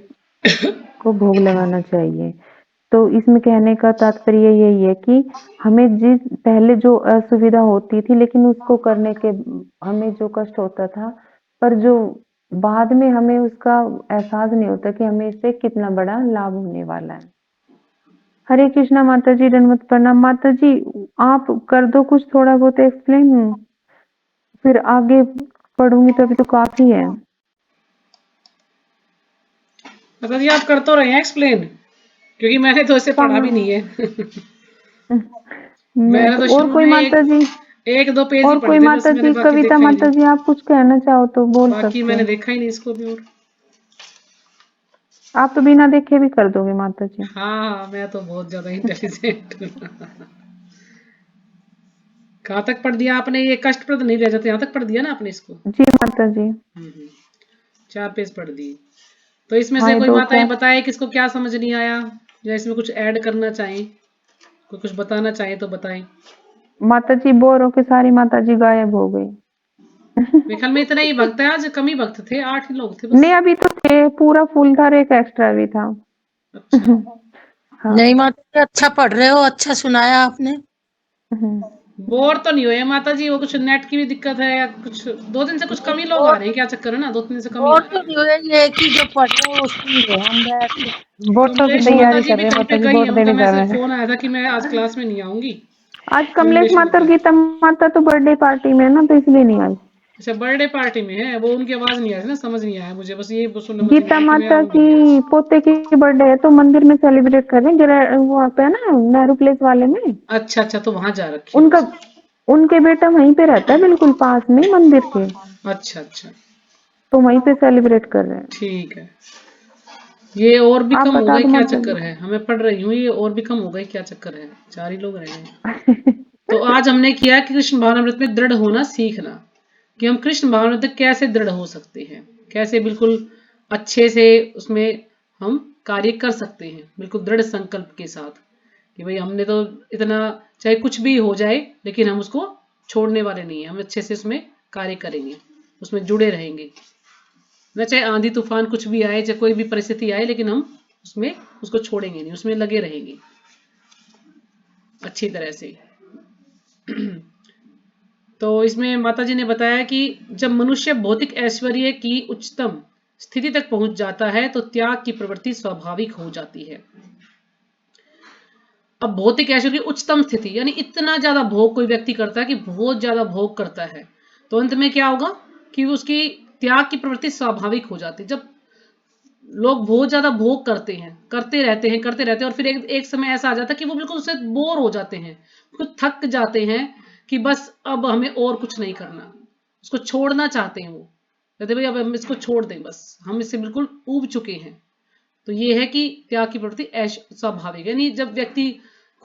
को भोग लगाना चाहिए। तो इसमें कहने का तात्पर्य यही है कि हमें जिस पहले जो असुविधा होती थी, लेकिन उसको करने के हमें जो कष्ट होता था, पर जो बाद में हमें उसका एहसास नहीं होता कि हमें इससे कितना बड़ा लाभ होने वाला है। हरे कृष्णा माता जी, दंडवत प्रणाम। माता जी आप कर दो कुछ थोड़ा बहुत एक्सप्लेन, फिर आगे पढ़ूंगी तो अभी तो काफी है। माता जी आप कर तो रहे हैं एक्सप्लेन, क्योंकि मैंने तो इसे पढ़ा भी नहीं है। मैं मैंने तो तो और शुरू कोई में माता जी, एक दो पेज ही और पढ़े कोई थे बस, माता मैंने जी, बाकी कविता देखा ही माता नहीं। जी आप कुछ कहना चाहो तो बोल बाकी सकते मैंने हो। देखा ही नहीं इसको भी। और आप तो बिना देखे भी कर दोगे माता जी। हाँ, मैं तो बहुत ज्यादा इंटेलिजेंट हूँ। कहाँ तक पढ़ दिया आपने? ये कष्टप्रद नहीं रह जाते, यहाँ तक पढ़ दिया ना आपने इसको? जी माता जी। 4 पेज पढ़ दिए। तो इसमें हाँ से ये कोई दो माताएं चार बताए किसको क्या समझ नहीं आया, या इसमें कुछ ऐड करना चाहें, कोई कुछ बताना चाहे तो बताएं। माता जी बोर होके सारी माता जी गायब हो गई। मेरे ख्याल में इतने ही भक्त हैं, आज कम ही भक्त थे, 8 ही लोग थे बस। नहीं अभी तो थे, पूरा फुल था और एक एक्स्ट्रा भी था। अच्छा, हाँ। नहीं माता जी, अच्छा पढ़ रहे हो, अच्छा सुनाया आपने। बोर तो नहीं हुए माता जी? वो कुछ नेट की भी दिक्कत है या कुछ? 2 दिन से कुछ कम नहीं ही लोग आ बोर रहे हैं, क्या चक्कर है ना? 2 दिन से कम ही बोर आ तो रहे हैं। नहीं हुए, ये कि जो पढ़ रहे हो सुन रहे हम बैठ के। वोटों की कमलेश माता तैयारी जी कर भी रहे हैं कहीं माता पे जी, गई वोट हैं, उनका देने जा मैसेज रहे हैं। फोन आया था कि मैं आज क्लास में नहीं आऊंगी। आज कमलेश कमलेश माता और माता, गीता माता तो बर्थडे पार्टी में है ना, तो इसलिए नहीं आई। अच्छा बर्थडे पार्टी में है वो, उनकी आवाज नहीं आ रही ना, समझ नहीं आया मुझे, बस ये समझ में गीता आया कि मैं माता आऊंगी नहीं आज। की पोते की बर्थडे है, तो मंदिर में सेलिब्रेट कर रहे हैं, वहाँ पे है ना नेहरू प्लेस वाले में। अच्छा अच्छा, तो वहां जा रखी है, उनका अच्छा उनके बेटा वहीं पे रहता है, बिल्कुल पास में ही मंदिर के, अच्छा अच्छा, तो वहीं पे सेलिब्रेट कर रहे हैं। ठीक है। ये और भी आप कम हो बता गए दो क्या माता चक्कर जी। है? हमें पढ़ रही हूँ, ये और भी कम हो गए क्या चक्कर है? 4 ही लोग रह गए। तो आज हमने किया कि कृष्ण भावनामृत में दृढ़ होना सीखना, कि हम कृष्ण भावनामृत में कैसे दृढ़ हो सकते हैं, कैसे बिल्कुल अच्छे से उसमें हम कार्य कर सकते हैं, बिल्कुल दृढ़ संकल्प के साथ कि भाई हमने तो इतना, चाहे कुछ भी हो जाए लेकिन हम उसको छोड़ने वाले नहीं है, हम अच्छे से उसमें कार्य करेंगे, उसमें जुड़े रहेंगे ना, चाहे आंधी तूफान कुछ भी आए, चाहे कोई भी परिस्थिति आए, लेकिन हम उसमें उसको छोड़ेंगे नहीं, उसमें लगे रहेंगे अच्छी तरह से। तो इसमें माता जी ने बताया कि जब मनुष्य भौतिक ऐश्वर्य की उच्चतम स्थिति तक पहुंच जाता है तो त्याग की प्रवृत्ति स्वाभाविक हो जाती है। अब भौतिक ऐश्वर्य की उच्चतम स्थिति यानी इतना ज्यादा भोग कोई व्यक्ति करता है कि बहुत ज्यादा भोग करता है, तो अंत में क्या होगा कि उसकी त्याग की प्रवृत्ति स्वाभाविक हो जाती है। जब लोग बहुत ज्यादा भोग करते हैं, करते रहते हैं और फिर एक समय ऐसा आ जाता है कि वो बिल्कुल उससे बोर हो जाते हैं, बिल्कुल थक जाते हैं कि बस अब हमें और कुछ नहीं करना, उसको छोड़ना चाहते हैं। वो कहते भाई अब हम इसको छोड़ दें, बस हम इससे बिल्कुल ऊब चुके हैं। तो ये है कि त्याग की प्रवृत्ति स्वाभाविक है। यानी जब व्यक्ति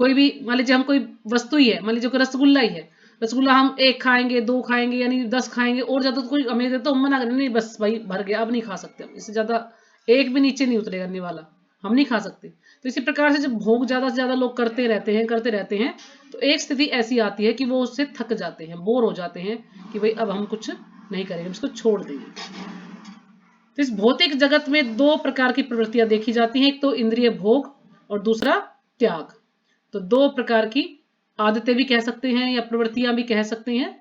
कोई भी, मान लीजिए हम कोई वस्तु ही है, मान लीजिए कोई रसगुल्ला ही है, रसगुल्ला हम 1 खाएंगे 2 खाएंगे यानी 10 खाएंगे, और ज्यादा तो कोई हमें देता तो हम मना करें नहीं बस भाई भर गया अब नहीं खा सकते, इससे ज्यादा एक भी नीचे नहीं उतरेगा करने वाला, हम नहीं खा सकते। तो इसी प्रकार से जब भोग ज्यादा से ज्यादा लोग करते रहते हैं तो एक स्थिति ऐसी आती है कि वो उससे थक जाते हैं, बोर हो जाते हैं कि भाई अब हम कुछ नहीं करेंगे, इसको छोड़ देंगे। तो इस भौतिक जगत में 2 प्रकार की प्रवृत्तियां देखी जाती हैं, एक तो इंद्रिय भोग और दूसरा त्याग। तो 2 प्रकार की आदतें भी कह सकते हैं या प्रवृत्तियां भी कह सकते हैं,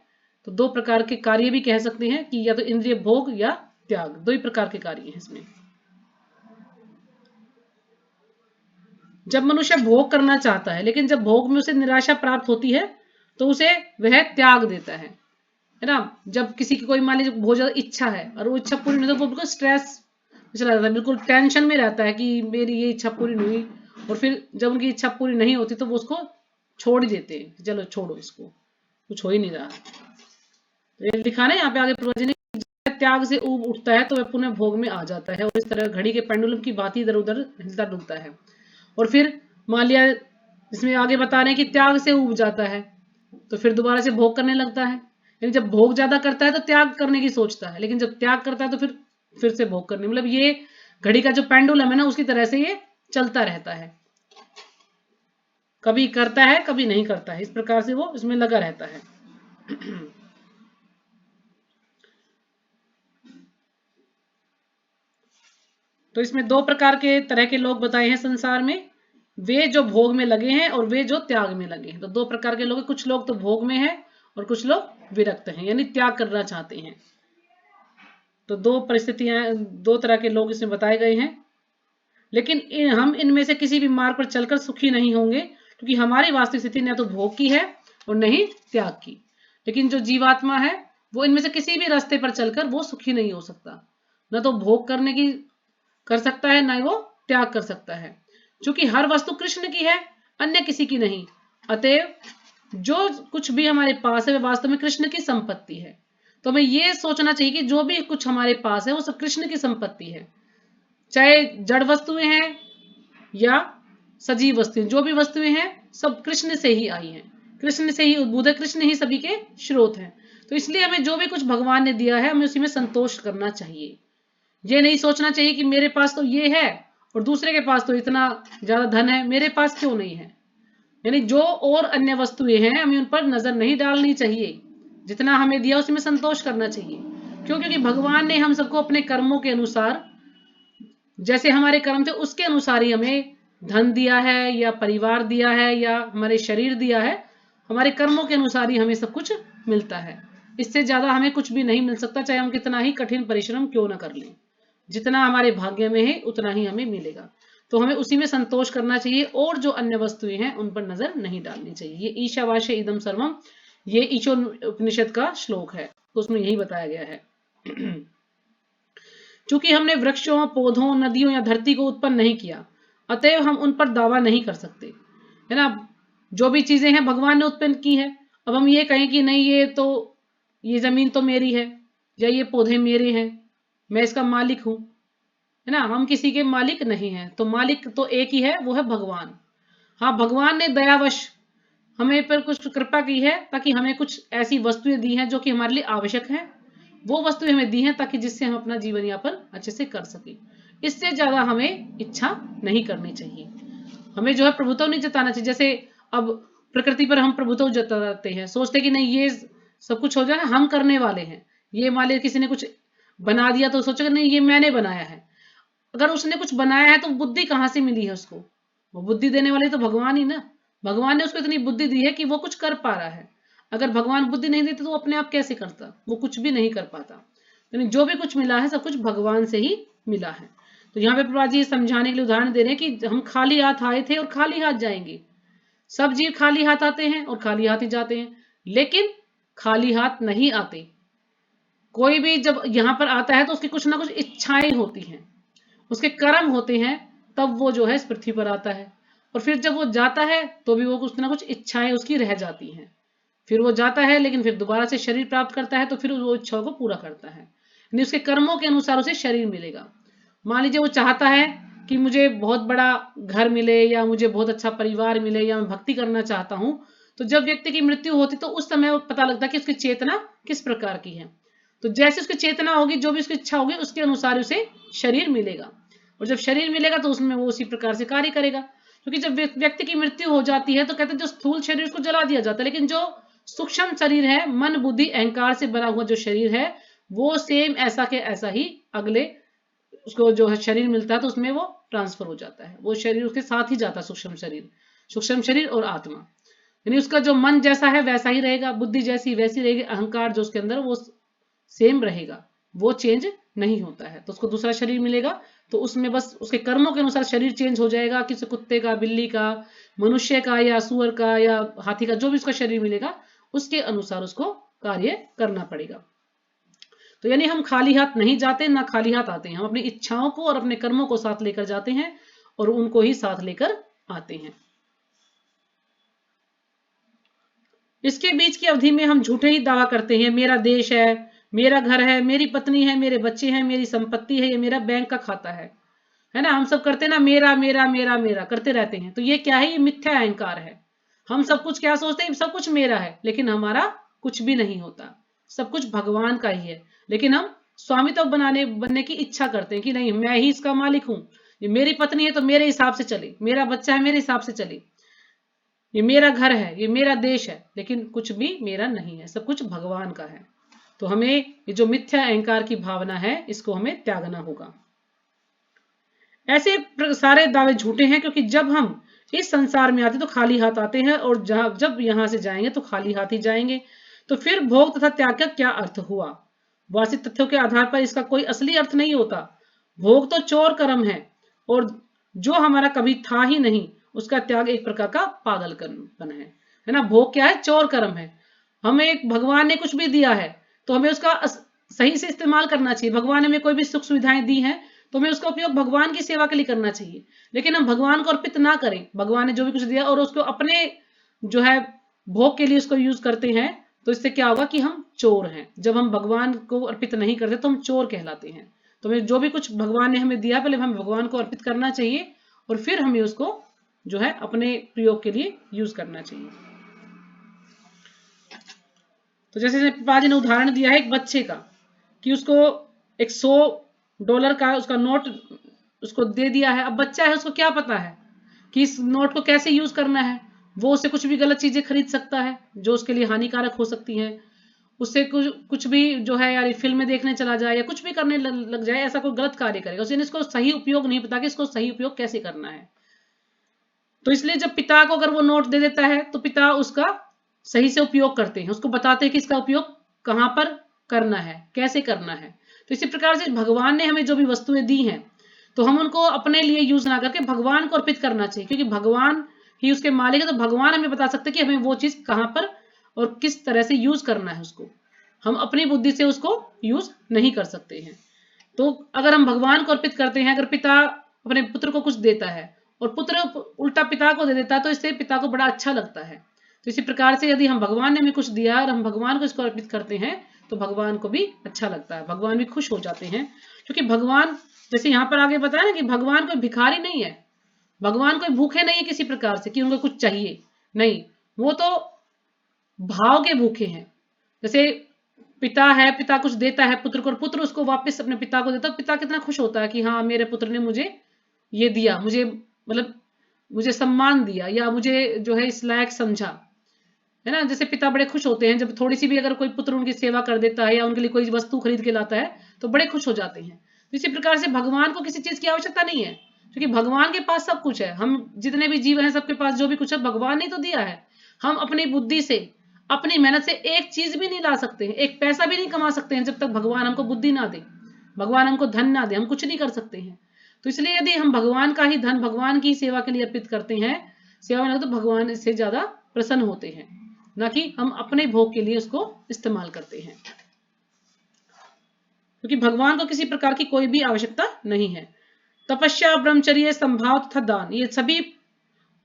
तो 2 प्रकार के कार्य भी कह सकते हैं कि या तो इंद्रिय भोग या त्याग, 2 ही प्रकार के कार्य हैं इसमें। जब मनुष्य भोग करना चाहता है लेकिन जब भोग में उसे निराशा प्राप्त होती है तो उसे वह त्याग देता है ना। जब किसी की कोई मान लीजिए बहुत ज्यादा इच्छा है और वो इच्छा पूरी नहीं, तो वो बिल्कुल स्ट्रेस चला जाता है, बिल्कुल टेंशन में रहता है कि मेरी ये इच्छा पूरी नहीं हुई, और फिर जब उनकी इच्छा पूरी नहीं होती तो वो उसको छोड़ ही देते हैं, चलो छोड़ो इसको, कुछ हो ही नहीं रहा। तो ये लिखा ना यहाँ पे आगे पूर्वज ने, त्याग से ऊब उठता है तो वह पुनः भोग में आ जाता है और इस तरह घड़ी के पेंडुलम की भांति इधर उधर हिलता डुलता है। और फिर मान लिया इसमें आगे बता रहे हैं कि त्याग से ऊब जाता है तो फिर दोबारा से भोग करने लगता है। यानी जब भोग ज्यादा करता है तो त्याग करने की सोचता है, लेकिन जब त्याग करता है तो फिर से भोग करने, मतलब ये घड़ी का जो पेंडुलम है ना उसकी तरह से ये चलता रहता है, कभी करता है कभी नहीं करता है, इस प्रकार से वो इसमें लगा रहता है। तो इसमें दो प्रकार के तरह के लोग बताए हैं संसार में, वे जो भोग में लगे हैं और वे जो त्याग में लगे हैं। तो दो प्रकार के लोग हैं, कुछ लोग तो भोग में हैं और कुछ लोग विरक्त हैं, यानी त्याग करना चाहते हैं। तो दो परिस्थितियां, दो तरह के लोग इसमें बताए गए हैं। लेकिन हम इनमें से किसी भी मार्ग पर चलकर सुखी नहीं होंगे, क्योंकि हमारी वास्तविक स्थिति न तो भोग की है और न ही त्याग की। लेकिन जो जीवात्मा है वो इनमें से किसी भी रास्ते पर चलकर वो सुखी नहीं हो सकता, न तो भोग करने की कर सकता है, ना ही वो त्याग कर सकता है। क्योंकि हर वस्तु कृष्ण की है, अन्य किसी की नहीं। अतएव जो कुछ भी हमारे पास है वह वास्तव में कृष्ण की संपत्ति है। तो हमें ये सोचना चाहिए कि जो भी कुछ हमारे पास है वो सब कृष्ण की संपत्ति है, चाहे जड़ वस्तुएं हैं या सजीव वस्तुएं, जो भी वस्तुएं हैं सब कृष्ण से ही आई हैं, कृष्ण से ही उद्भूत है, कृष्ण ही सभी के स्रोत हैं। तो इसलिए हमें जो भी कुछ भगवान ने दिया है हमें उसी में संतोष करना चाहिए। ये नहीं सोचना चाहिए कि मेरे पास तो ये है और दूसरे के पास तो इतना ज्यादा धन है, मेरे पास क्यों नहीं है। यानी जो और अन्य वस्तुएं हैं हमें उन पर नजर नहीं डालनी चाहिए, जितना हमें दिया उसी में संतोष करना चाहिए। क्यों? क्योंकि भगवान ने हम सबको अपने कर्मों के अनुसार, जैसे हमारे कर्म थे उसके अनुसार ही हमें धन दिया है या परिवार दिया है या हमारे शरीर दिया है। हमारे कर्मों के अनुसार ही हमें सब कुछ मिलता है, इससे ज्यादा हमें कुछ भी नहीं मिल सकता, चाहे हम कितना ही कठिन परिश्रम क्यों ना कर लें। जितना हमारे भाग्य में है उतना ही हमें मिलेगा, तो हमें उसी में संतोष करना चाहिए और जो अन्य वस्तुएं हैं उन पर नजर नहीं डालनी चाहिए। ये ईशावास्य इदम सर्वम, ये ईशो उपनिषद का श्लोक है, तो उसमें यही बताया गया है। चूंकि हमने वृक्षों, पौधों, नदियों या धरती को उत्पन्न नहीं किया, अतएव हम उन पर दावा नहीं कर सकते, है ना। जो भी चीजें हैं भगवान ने उत्पन्न की है। अब हम ये कहें कि नहीं ये जमीन तो मेरी है या ये पौधे मेरे हैं, मैं इसका मालिक हूं, है ना। हम किसी के मालिक नहीं हैं, तो मालिक तो एक ही है, वो है भगवान। हाँ, भगवान ने दयावश हमें पर कुछ कृपा की है, ताकि हमें कुछ ऐसी वस्तुएं दी हैं जो कि हमारे लिए आवश्यक हैं, वो वस्तुएं हमें दी हैं ताकि जिससे हम अपना जीवन यापन अच्छे से कर सके। इससे ज्यादा हमें इच्छा नहीं करनी चाहिए, हमें जो है प्रभुत्व नहीं जताना चाहिए। जैसे अब प्रकृति पर हम प्रभुत्व जताते हैं, सोचते कि नहीं ये सब कुछ हो जाए, हम करने वाले हैं। ये मान लीजिए किसी ने कुछ बना दिया तो सोचेगा नहीं ये मैंने बनाया है। अगर उसने कुछ बनाया है तो बुद्धि कहाँ से मिली है उसको? वो बुद्धि देने वाले तो भगवान ही ना। भगवान ने उसको इतनी बुद्धि दी है कि वो कुछ कर पा रहा है। अगर भगवान बुद्धि नहीं देते तो वो अपने आप कैसे करता? वो कुछ भी नहीं कर पाता। यानी जो भी कुछ मिला है सब कुछ भगवान से ही मिला है। तो यहाँ पे प्रभुपाद जी समझाने के लिए उदाहरण दे रहे हैं कि हम खाली हाथ आए थे और खाली हाथ जाएंगे। सब जीव खाली हाथ आते हैं और खाली हाथ ही जाते हैं, लेकिन खाली हाथ नहीं आते। कोई भी जब यहाँ पर आता है तो उसकी कुछ ना कुछ इच्छाएं होती हैं, उसके कर्म होते हैं, तब वो जो है इस पृथ्वी पर आता है। और फिर जब वो जाता है तो भी वो कुछ ना कुछ इच्छाएं उसकी रह जाती हैं। फिर वो जाता है लेकिन फिर दोबारा से शरीर प्राप्त करता है, तो फिर वो इच्छाओं को पूरा करता है, यानी उसके कर्मों के अनुसार उसे शरीर मिलेगा। मान लीजिए वो चाहता है कि मुझे बहुत बड़ा घर मिले या मुझे बहुत अच्छा परिवार मिले या मैं भक्ति करना चाहता हूं, तो जब व्यक्ति की मृत्यु होती तो उस समय पता लगता है कि उसकी चेतना किस प्रकार की है। तो जैसे उसकी चेतना होगी, जो भी उसकी इच्छा होगी, उसके अनुसार उसे शरीर मिलेगा, और जब शरीर मिलेगा तो उसमें वो उसी प्रकार से कार्य करेगा। क्योंकि जब व्यक्ति की मृत्यु हो जाती है तो कहते हैं जो स्थूल शरीर उसको जला दिया जाता है, लेकिन जो सूक्ष्म शरीर है, मन बुद्धि अहंकार से बना हुआ जो शरीर है, वो सेम ऐसा के ऐसा ही अगले उसको जो है शरीर मिलता है तो उसमें वो ट्रांसफर हो जाता है, वो शरीर उसके साथ ही जाता है। सूक्ष्म शरीर और आत्मा, यानी उसका जो मन जैसा है वैसा ही रहेगा, बुद्धि जैसी वैसी रहेगी, अहंकार जो उसके अंदर वो सेम रहेगा, वो चेंज नहीं होता है। तो उसको दूसरा शरीर मिलेगा तो उसमें बस उसके कर्मों के अनुसार शरीर चेंज हो जाएगा, किसी कुत्ते का, बिल्ली का, मनुष्य का या सुअर का या हाथी का, जो भी उसका शरीर मिलेगा उसके अनुसार उसको कार्य करना पड़ेगा। तो यानी हम खाली हाथ नहीं जाते, ना खाली हाथ आते हैं, हम अपनी इच्छाओं को और अपने कर्मों को साथ लेकर जाते हैं और उनको ही साथ लेकर आते हैं। इसके बीच की अवधि में हम झूठे ही दावा करते हैं, मेरा देश है, मेरा घर है, मेरी पत्नी है, मेरे बच्चे हैं, मेरी संपत्ति है, ये मेरा बैंक का खाता है ना। हम सब करते हैं ना, मेरा मेरा मेरा मेरा करते रहते हैं। तो ये क्या है? ये मिथ्या अहंकार है। हम सब कुछ क्या सोचते हैं? सब कुछ मेरा है, लेकिन हमारा कुछ भी नहीं होता। सब कुछ भगवान का ही है, लेकिन हम स्वामित्व बनने की इच्छा करते हैं कि नहीं, मैं ही इसका मालिक हूं, ये मेरी पत्नी है तो मेरे हिसाब से चले, मेरा बच्चा है मेरे हिसाब से चले, ये मेरा घर है, ये मेरा देश है, लेकिन कुछ भी मेरा नहीं है, सब कुछ भगवान का है। तो हमें ये जो मिथ्या अहंकार की भावना है इसको हमें त्यागना होगा। ऐसे सारे दावे झूठे हैं, क्योंकि जब हम इस संसार में आते तो खाली हाथ आते हैं, और जब यहां से जाएंगे तो खाली हाथ ही जाएंगे। तो फिर भोग तथा त्याग का क्या अर्थ हुआ? वास्तविक तथ्यों के आधार पर इसका कोई असली अर्थ नहीं होता। भोग तो चोर कर्म है, और जो हमारा कभी था ही नहीं उसका त्याग एक प्रकार का पागलपन है ना। भोग क्या है? चोर कर्म है। हमें भगवान ने कुछ भी दिया है तो हमें उसका सही से इस्तेमाल करना चाहिए। भगवान ने हमें कोई भी सुख सुविधाएं दी हैं तो हमें उसका उपयोग भगवान की सेवा के लिए करना चाहिए, लेकिन हम भगवान को अर्पित ना करें। भगवान ने जो भी कुछ दिया और उसको अपने जो है भोग के लिए उसको यूज करते हैं, तो इससे क्या होगा कि हम चोर हैं। जब हम भगवान को अर्पित नहीं करते तो हम चोर कहलाते हैं। तो हमें जो भी कुछ भगवान ने हमें दिया पहले हमें भगवान को अर्पित करना चाहिए, और फिर हमें उसको जो है अपने प्रयोग के लिए यूज करना चाहिए। तो जैसे पिताजी ने उदाहरण दिया है एक बच्चे का, कि उसको एक $100 का उसका नोट उसको दे दिया है। अब बच्चा है, उसको क्या पता है कि इस नोट को कैसे यूज करना है। वो उससे कुछ भी गलत चीजें खरीद सकता है जो उसके लिए हानिकारक हो सकती हैं। उससे कुछ भी जो है यार फिल्म देखने चला जाए या कुछ भी करने लग जाए, ऐसा कोई गलत कार्य करेगा। उसे इसको सही उपयोग नहीं पता कि इसको सही उपयोग कैसे करना है। तो इसलिए जब पिता को अगर वो नोट दे देता है तो पिता उसका सही से उपयोग करते हैं, उसको बताते हैं कि इसका उपयोग कहां पर करना है, कैसे करना है। तो इसी प्रकार से भगवान ने हमें जो भी वस्तुएं दी हैं तो हम उनको अपने लिए यूज ना करके भगवान को अर्पित करना चाहिए, क्योंकि भगवान ही उसके मालिक है। तो भगवान हमें बता सकते हैं कि हमें वो चीज कहां पर और किस तरह से यूज करना है। उसको हम अपनी बुद्धि से उसको यूज नहीं कर सकते हैं। तो अगर हम भगवान को अर्पित करते हैं, अगर पिता अपने पुत्र को कुछ देता है और पुत्र उल्टा पिता को दे देता है तो इससे पिता को बड़ा अच्छा लगता है। तो इसी प्रकार से यदि हम भगवान ने हमें कुछ दिया और हम भगवान को इसको अर्पित करते हैं तो भगवान को भी अच्छा लगता है, भगवान भी खुश हो जाते हैं। क्योंकि भगवान, जैसे यहाँ पर आगे बताया ना कि भगवान कोई भिखारी नहीं है, भगवान कोई भूखे नहीं है किसी प्रकार से कि उनको कुछ चाहिए नहीं, वो तो भाव के भूखे हैं। जैसे पिता है, पिता कुछ देता है पुत्र को और पुत्र उसको वापस अपने पिता को देता है, पिता कितना खुश होता है कि हाँ मेरे पुत्र ने मुझे ये दिया, मुझे मतलब मुझे सम्मान दिया या मुझे जो है इस लायक समझा, है ना। जैसे पिता बड़े खुश होते हैं जब थोड़ी सी भी अगर कोई पुत्र उनकी सेवा कर देता है या उनके लिए कोई वस्तु खरीद के लाता है तो बड़े खुश हो जाते हैं। तो इसी प्रकार से भगवान को किसी चीज की आवश्यकता नहीं है, क्योंकि भगवान के पास सब कुछ है। हम जितने भी जीव हैं सबके पास जो भी कुछ है भगवान ने तो दिया है। हम अपनी बुद्धि से अपनी मेहनत से एक चीज भी नहीं ला सकते हैं, एक पैसा भी नहीं कमा सकते हैं जब तक भगवान हमको बुद्धि ना दे, भगवान हमको धन ना दे, हम कुछ नहीं कर सकते हैं। तो इसलिए यदि हम भगवान का ही धन भगवान की सेवा के लिए अर्पित करते हैं, सेवा में तो भगवान इससे ज्यादा प्रसन्न होते हैं, ना कि हम अपने भोग के लिए उसको इस्तेमाल करते हैं। क्योंकि भगवान को किसी प्रकार की कोई भी आवश्यकता नहीं है। तपस्या, ब्रह्मचर्य, संभाव तथा दान, ये सभी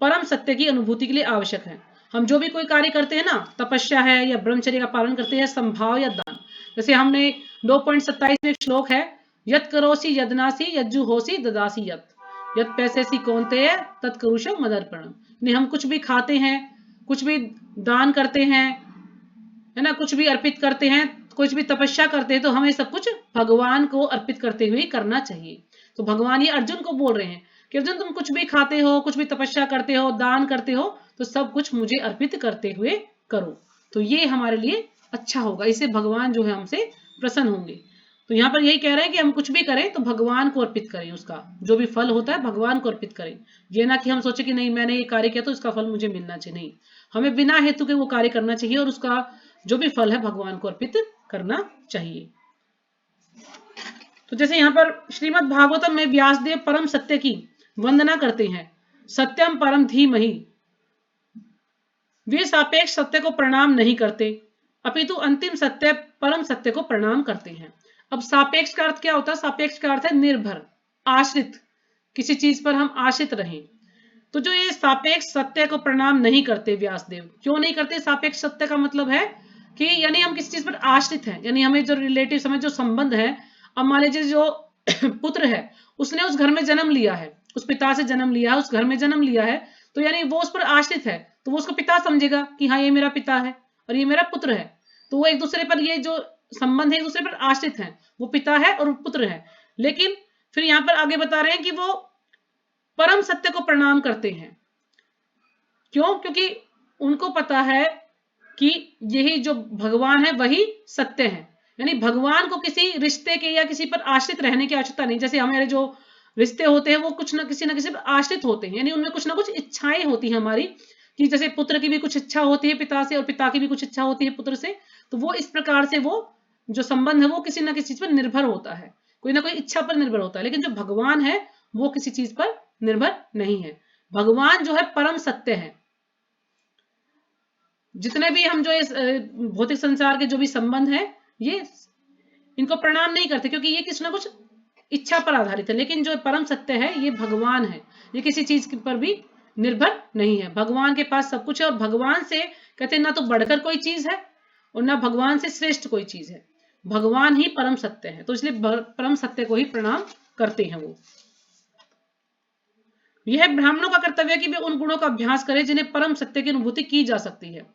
परम सत्य की अनुभूति के लिए आवश्यक है। हम जो भी कोई कार्य करते हैं ना, तपस्या है या ब्रह्मचर्य का पालन करते हैं, संभाव या दान। जैसे हमने 2.27 में एक श्लोक है, यत करोसी यदनासी यज्जुहोसी ददासी यत यत पैसेसी कौन्तेय तत्करुषम मदर्पणम। हम कुछ भी खाते हैं, कुछ भी दान करते हैं, है ना, कुछ भी अर्पित करते हैं, कुछ भी तपस्या करते हैं, तो हमें सब कुछ भगवान को अर्पित करते हुए करना चाहिए। तो भगवान ये अर्जुन को बोल रहे हैं कि अर्जुन तुम कुछ भी खाते हो, कुछ भी तपस्या करते हो, दान करते हो, तो सब कुछ मुझे अर्पित करते हुए करो, तो ये हमारे लिए अच्छा होगा, इससे भगवान जो है हमसे प्रसन्न होंगे। तो यहाँ पर यही कह रहे हैं कि हम कुछ भी करें तो भगवान को अर्पित करें, उसका जो भी फल होता है भगवान को अर्पित करें। ये ना कि हम सोचे कि नहीं मैंने ये कार्य किया तो इसका फल मुझे मिलना चाहिए, नहीं, हमें बिना हेतु के वो कार्य करना चाहिए और उसका जो भी फल है भगवान को अर्पित करना चाहिए। तो जैसे यहाँ पर श्रीमद् भागवतम में व्यासदेव परम सत्य की वंदना करते हैं, सत्यम परम धीमहि। वे सापेक्ष सत्य को प्रणाम नहीं करते अपितु अंतिम सत्य परम सत्य को प्रणाम करते हैं। अब सापेक्ष का अर्थ क्या होता है? सापेक्ष का अर्थ है निर्भर, आश्रित, किसी चीज पर हम आश्रित रहें। तो जो ये सापेक्ष सत्य को प्रणाम नहीं करते व्यासदेव, क्यों नहीं करते? सापेक्ष सत्य का मतलब है कि यानी हम किसी चीज पर आश्रित हैं, यानी हमें जो रिलेटिव हमें जो संबंध है, अब मान लीजिए जो पुत्र है उसने उस घर में जन्म लिया है, उस पिता से जन्म लिया है, उस घर में जन्म लिया है, तो यानी वो उस पर आश्रित है, तो वो उसको पिता समझेगा कि हाँ ये मेरा पिता है और ये मेरा पुत्र है। तो वो एक दूसरे पर, ये जो संबंध है एक दूसरे पर आश्रित है, वो पिता है और पुत्र है। लेकिन फिर यहाँ पर आगे बता रहे हैं कि वो परम सत्य को प्रणाम करते हैं। क्यों? क्योंकि उनको पता है कि यही जो भगवान है वही सत्य है। यानी भगवान को किसी रिश्ते के या किसी पर आश्रित रहने की आवश्यकता नहीं। जैसे हमारे जो रिश्ते होते हैं वो कुछ ना किसी पर आश्रित होते हैं, यानी उनमें कुछ ना कुछ इच्छाएं होती हैं हमारी, कि जैसे पुत्र की भी कुछ इच्छा होती है पिता से और पिता की भी कुछ इच्छा होती है पुत्र से। तो वो इस प्रकार से वो जो संबंध है वो किसी ना किसी चीज पर निर्भर होता है, कोई ना कोई इच्छा पर निर्भर होता है। लेकिन जो भगवान है वो किसी चीज पर निर्भर नहीं है। भगवान जो है परम सत्य है। जितने भी हम जो इस भौतिक संसार के जो भी संबंध है ये इनको प्रणाम नहीं करते, क्योंकि ये किसी ना कुछ इच्छा पर आधारित है। लेकिन जो परम सत्य है ये भगवान है, ये किसी चीज पर भी निर्भर नहीं है। भगवान के पास सब कुछ है और भगवान से कहते हैं ना तो बढ़कर कोई चीज है और ना भगवान से श्रेष्ठ कोई चीज है। भगवान ही परम सत्य है, तो इसलिए परम सत्य को ही प्रणाम करते हैं वो। यह ब्राह्मणों का कर्तव्य है कि वे उन गुणों का अभ्यास करें जिन्हें परम सत्य की अनुभूति की जा सकती है।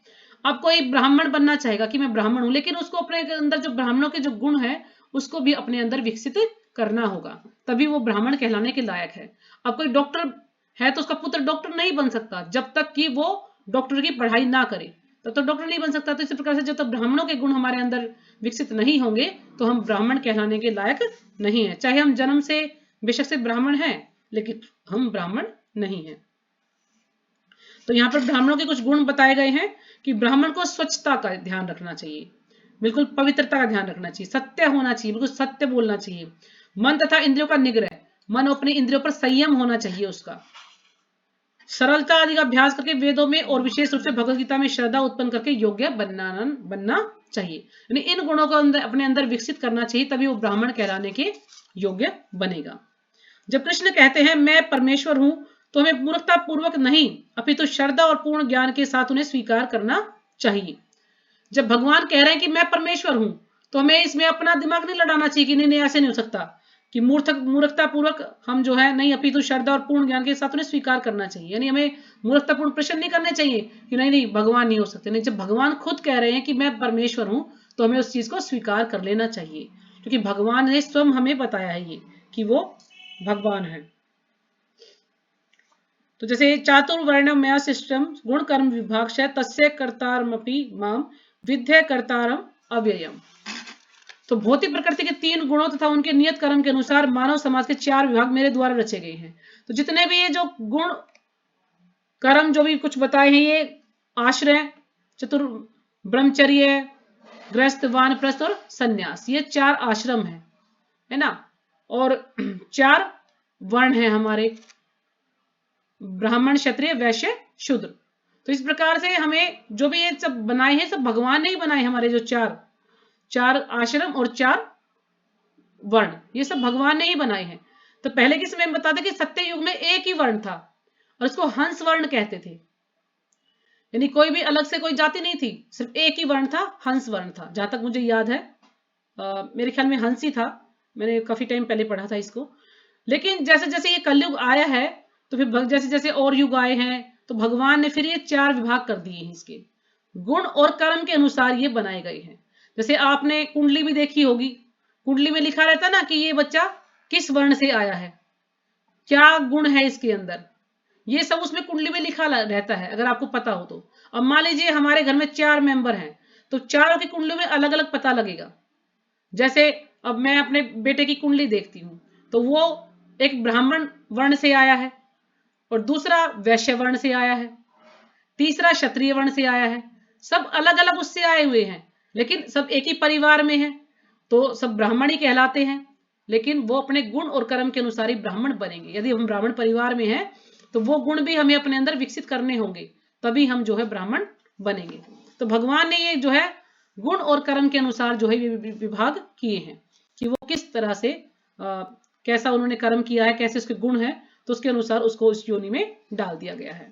अब कोई ब्राह्मण बनना चाहेगा कि मैं ब्राह्मण हूं, लेकिन उसको अपने अंदर जो ब्राह्मणों के जो गुण है उसको भी अपने अंदर विकसित करना होगा, तभी वो ब्राह्मण कहलाने के लायक है। अब कोई डॉक्टर है तो उसका पुत्र डॉक्टर नहीं बन सकता जब तक कि वो डॉक्टर की पढ़ाई ना करे, तब तो डॉक्टर नहीं बन सकता। तो इसी प्रकार से जब तक ब्राह्मणों के गुण हमारे अंदर विकसित नहीं होंगे तो हम ब्राह्मण कहलाने के लायक नहीं है। चाहे हम जन्म से बेशक से ब्राह्मण हैं, लेकिन हम ब्राह्मण नहीं है। तो यहाँ पर ब्राह्मणों के कुछ गुण बताए गए हैं कि ब्राह्मण को स्वच्छता का ध्यान रखना चाहिए, बिल्कुल पवित्रता का ध्यान रखना चाहिए, सत्य होना चाहिए, बिल्कुल सत्य बोलना चाहिए। मन तथा इंद्रियों का निग्रह, मन अपनी इंद्रियों पर संयम होना चाहिए उसका। सरलता आदि का अभ्यास करके वेदों में और विशेष रूप से भगवद गीता में श्रद्धा उत्पन्न करके योग्य बनना चाहिए। यानी इन गुणों को अपने अंदर विकसित करना चाहिए, तभी वो ब्राह्मण कहलाने के योग्य बनेगा। जब कृष्ण कहते हैं मैं परमेश्वर हूं, तो हमें मूर्खता पूर्वक नहीं अपितु श्रद्धा और पूर्ण ज्ञान के साथ उन्हें स्वीकार करना चाहिए। जब भगवान कह रहे हैं कि मैं परमेश्वर हूं, तो हमें इसमें अपना दिमाग नहीं लड़ाना चाहिए कि नहीं ऐसे नहीं हो सकता, कि मूर्खता पूर्वक हम जो है नहीं, अपितु श्रद्धा और पूर्ण ज्ञान के साथ उन्हें स्वीकार करना चाहिए। यानी हमें मूर्खतापूर्ण प्रश्न नहीं करने चाहिए कि नहीं भगवान नहीं हो सकते। नहीं, जब भगवान खुद कह रहे हैं कि मैं परमेश्वर हूं, तो हमें उस चीज को स्वीकार कर लेना चाहिए, क्योंकि भगवान ने स्वयं हमें बताया है ये कि वो भगवान है। तो जैसे चातुर्वर्ण मया सिस्टम गुण कर्म विभाग तस्य कर्तारमपि माम विद्य कर्तारम अव्ययम। तो भौतिक प्रकृति के 3 गुणों तथा उनके नियत कर्म के अनुसार मानव समाज के 4 विभाग मेरे द्वारा रचे गए हैं। तो जितने भी ये जो गुण कर्म जो भी कुछ बताए हैं, ये आश्रय, चतुर, ब्रह्मचर्य, गृहस्थ, वानप्रस्थ और संन्यास, ये 4 आश्रम है ना। और 4 वर्ण है हमारे, ब्राह्मण, क्षत्रिय, वैश्य, शूद्र। तो इस प्रकार से हमें जो भी ये सब बनाए हैं सब भगवान ने ही बनाए। हमारे जो 4 आश्रम और 4 वर्ण, ये सब भगवान ने ही बनाए हैं। तो पहले के समय में बताते कि सत्य युग में एक ही वर्ण था और इसको हंस वर्ण कहते थे। यानी कोई भी अलग से कोई जाति नहीं थी, सिर्फ एक ही वर्ण था, हंस वर्ण था। जहां तक मुझे याद है मेरे ख्याल में हंस ही था, मैंने काफी टाइम पहले पढ़ा था इसको। लेकिन जैसे जैसे ये कलयुग आया है तो फिर जैसे जैसे और युग आए हैं तो भगवान ने फिर ये 4 विभाग कर दिए हैं। इसके गुण और कर्म के अनुसार ये बनाए गए हैं। जैसे आपने कुंडली भी देखी होगी, कुंडली में लिखा रहता ना कि ये बच्चा किस वर्ण से आया है, क्या गुण है इसके अंदर, ये सब उसमें कुंडली में लिखा रहता है, अगर आपको पता हो तो। अब मान लीजिए हमारे घर में 4 मेंबर हैं, तो चारों की कुंडली में अलग अलग पता लगेगा। जैसे अब मैं अपने बेटे की कुंडली देखती हूँ तो वो एक ब्राह्मण वर्ण से आया है, और दूसरा वैश्य वर्ण से आया है, तीसरा क्षत्रिय वर्ण से आया है। सब अलग अलग उससे आए हुए हैं, लेकिन सब एक ही परिवार में हैं, तो सब ब्राह्मण ही कहलाते हैं। लेकिन वो अपने गुण और कर्म के अनुसार ही ब्राह्मण बनेंगे। यदि हम ब्राह्मण परिवार में हैं तो वो गुण भी हमें अपने अंदर विकसित करने होंगे, तभी हम जो है ब्राह्मण बनेंगे। तो भगवान ने ये जो है गुण और कर्म के अनुसार जो है विभाग किए हैं कि वो किस तरह से कैसा उन्होंने कर्म किया है, कैसे उसके गुण है, तो उसके अनुसार उसको उस योनि में डाल दिया गया है।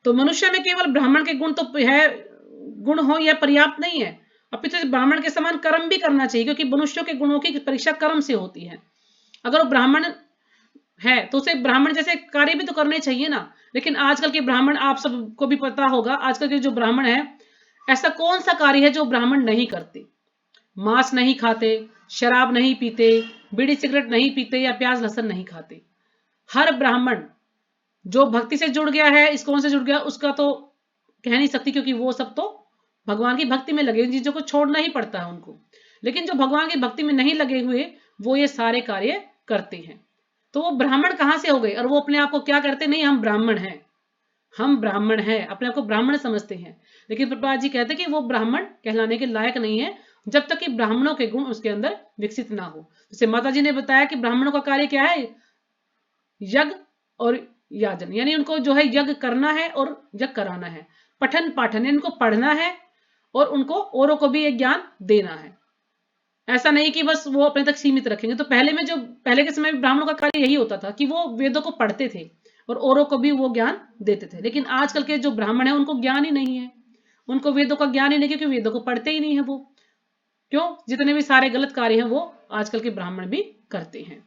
तो मनुष्य में केवल ब्राह्मण के गुण तो है, गुण हो यह पर्याप्त नहीं है, अपितु ब्राह्मण के समान कर्म भी करना चाहिए, क्योंकि मनुष्यों के गुणों की परीक्षा कर्म से होती है। अगर वो ब्राह्मण है तो उसे ब्राह्मण जैसे कार्य भी तो करने चाहिए ना। लेकिन आजकल के ब्राह्मण, आप सबको भी पता होगा, आजकल के जो ब्राह्मण है ऐसा कौन सा कार्य है जो ब्राह्मण नहीं करते? मांस नहीं खाते, शराब नहीं पीते, बीड़ी सिगरेट नहीं पीते या प्याज लहसुन नहीं खाते। हर ब्राह्मण जो भक्ति से जुड़ गया है, इस्कॉन से जुड़ गया, उसका तो कह नहीं सकती, क्योंकि वो सब तो भगवान की भक्ति में लगे, चीजों को छोड़ना ही पड़ता है उनको। लेकिन जो भगवान की भक्ति में नहीं लगे हुए, वो ये सारे कार्य करते हैं। तो वो ब्राह्मण कहां से हो गए? और वो अपने आप को क्या करते? नहीं, हम ब्राह्मण हैं, हम ब्राह्मण हैं, अपने आप को ब्राह्मण समझते हैं। लेकिन प्रभुपाद जी कहते हैं कि वो ब्राह्मण कहलाने के लायक नहीं है जब तक कि ब्राह्मणों के गुण उसके अंदर विकसित ना हो। जैसे माता जी ने बताया कि ब्राह्मणों का कार्य क्या है? यज्ञ और याजन, यानी उनको जो है यज्ञ करना है और यज्ञ कराना है। पठन पाठन, इनको पढ़ना है और उनको औरों को भी एक ज्ञान देना है। ऐसा नहीं कि बस वो अपने तक सीमित रखेंगे। तो पहले के समय में ब्राह्मणों का कार्य यही होता था कि वो वेदों को पढ़ते थे और औरों को भी वो ज्ञान देते थे। लेकिन आजकल के जो ब्राह्मण है उनको ज्ञान ही नहीं है, उनको वेदों का ज्ञान ही नहीं, क्योंकि वेदों को पढ़ते ही नहीं है वो। क्यों? जितने भी सारे गलत कार्य हैं वो आजकल के ब्राह्मण भी करते हैं।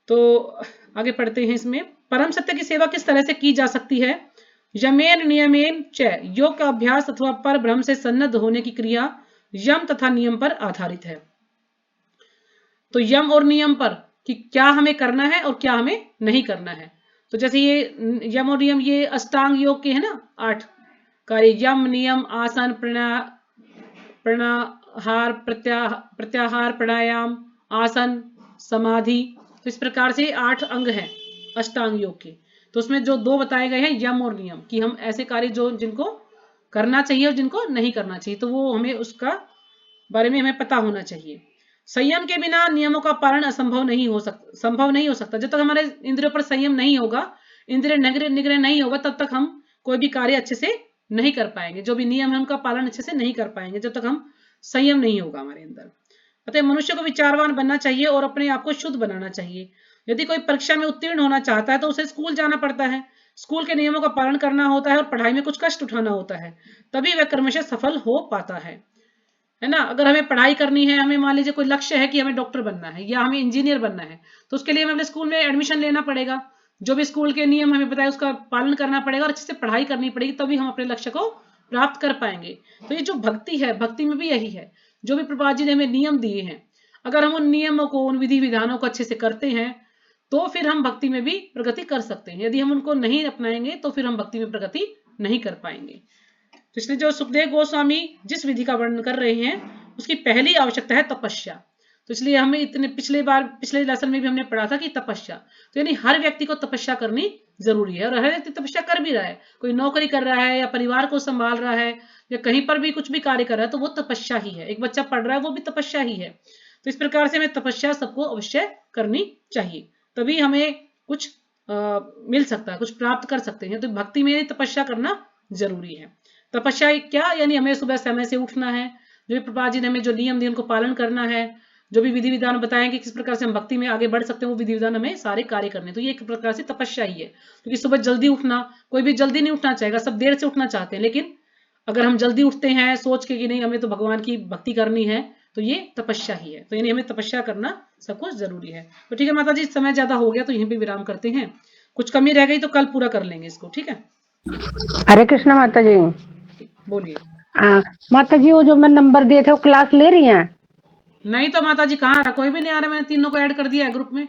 तो आगे पढ़ते हैं इसमें, परम सत्य की सेवा किस तरह से की जा सकती है? यमेन नियमेन च, योग का अभ्यास अथवा पर ब्रह्म से सन्नद्ध होने की क्रिया यम तथा नियम पर आधारित है। तो यम और नियम पर कि क्या हमें करना है और क्या हमें नहीं करना है। तो जैसे ये यम और नियम, ये अष्टांग योग के है ना 8 कार्य, यम नियम आसन प्रणाहार प्रत्याहार प्राणायाम आसन समाधि। तो इस प्रकार से 8 अंग हैं अष्टांग योग के। तो उसमें जो 2 बताए गए हैं यम और नियम, कि हम ऐसे कार्य जो जिनको करना चाहिए और जिनको नहीं करना चाहिए, तो वो हमें उसका बारे में हमें पता होना चाहिए। संयम के बिना नियमों का पालन संभव नहीं हो सकता। जब तक हमारे इंद्रियों पर संयम नहीं होगा, इंद्रिय निग्रह नहीं होगा, तब तक हम कोई भी कार्य अच्छे से नहीं कर पाएंगे। जो भी नियम है उनका पालन अच्छे से नहीं कर पाएंगे जब तक हम संयम नहीं होगा हमारे अंदर। अतः मनुष्य को विचारवान बनना चाहिए और अपने आप को शुद्ध बनाना चाहिए। यदि कोई परीक्षा में उत्तीर्ण होना चाहता है तो उसे स्कूल जाना पड़ता है, स्कूल के नियमों का पालन करना होता है और पढ़ाई में कुछ कष्ट उठाना होता है, तभी वह क्रमशः सफल हो पाता है ना। अगर हमें पढ़ाई करनी है, हमें मान लीजिए कोई लक्ष्य है कि हमें डॉक्टर बनना है या हमें इंजीनियर बनना है, तो उसके लिए हमें अपने स्कूल में एडमिशन लेना पड़ेगा, जो भी स्कूल के नियम हमें बताए उसका पालन करना पड़ेगा और अच्छे से पढ़ाई करनी पड़ेगी, तभी हम अपने लक्ष्य को प्राप्त कर पाएंगे। तो ये जो भक्ति है, भक्ति में भी यही है, जो भी प्रभुपाद जी ने हमें नियम दिए हैं, अगर हम उन नियमों को, उन विधि विधानों को अच्छे से करते हैं तो फिर हम भक्ति में भी प्रगति कर सकते हैं। यदि हम उनको नहीं अपनाएंगे तो फिर हम भक्ति में प्रगति नहीं कर पाएंगे। तो इसलिए जो सुखदेव गोस्वामी जिस विधि का वर्णन कर रहे हैं, उसकी पहली आवश्यकता है तपस्या। तो इसलिए हमें इतने पिछले लेसन में भी हमने पढ़ा था कि तपस्या, तो यानी हर व्यक्ति को तपस्या करनी जरूरी है। और हर व्यक्ति तपस्या कर भी रहा है, कोई नौकरी कर रहा है या परिवार को संभाल रहा है या कहीं पर भी कुछ भी कार्य कर रहा है, तो वो तपस्या ही है। एक बच्चा पढ़ रहा है, वो भी तपस्या ही है। तो इस प्रकार से हमें तपस्या सबको अवश्य करनी चाहिए, तभी हमें कुछ मिल सकता है, कुछ प्राप्त कर सकते हैं। तो भक्ति में तपस्या करना जरूरी है। तपस्या क्या? यानी हमें सुबह समय से उठना है, जो भी प्रभुपाद जी ने हमें जो नियम दिए उनको पालन करना है, जो भी विधि विधान बताएं कि किस प्रकार से हम भक्ति में आगे बढ़ सकते हैं, वो विधि विधान हमें सारे कार्य करने। तो ये एक प्रकार से तपस्या ही है। क्योंकि सुबह जल्दी उठना, कोई भी जल्दी नहीं उठना चाहेगा, सब देर से उठना चाहते हैं, लेकिन अगर हम जल्दी उठते हैं सोच के कि नहीं हमें तो भगवान की भक्ति करनी है, तो ये तपस्या ही है। तो यानी हमें तपस्या करना सब कुछ जरूरी है। तो ठीक है माता जी, समय ज्यादा हो गया तो यहीं पे विराम करते हैं। कुछ कमी रह गई तो कल पूरा कर लेंगे इसको, ठीक है? हरे कृष्ण माता जी। बोलिए। माता जी, वो जो मैं नंबर दिए थे वो क्लास ले रही हैं? नहीं तो माता जी, कहाँ आ रहा? कोई भी नहीं आ रहा। मैंने तीनों को ऐड कर दिया है ग्रुप में,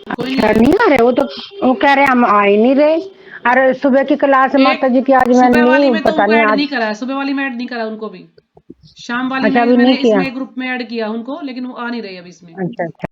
कोई नहीं आ रहे। वो कह रहे हम आ ही नहीं रहे। अरे सुबह की क्लास है माता जी की, आज सुबह मैंने वाली में तो पता उनको नहीं ऐड आज नहीं करा है, सुबह वाली में ऐड नहीं करा उनको भी। शाम वाली अच्छा, में अभी मैंने नहीं किया। इसमें ग्रुप में ऐड किया उनको, लेकिन वो आ नहीं रही अभी इसमें। अच्छा अच्छा।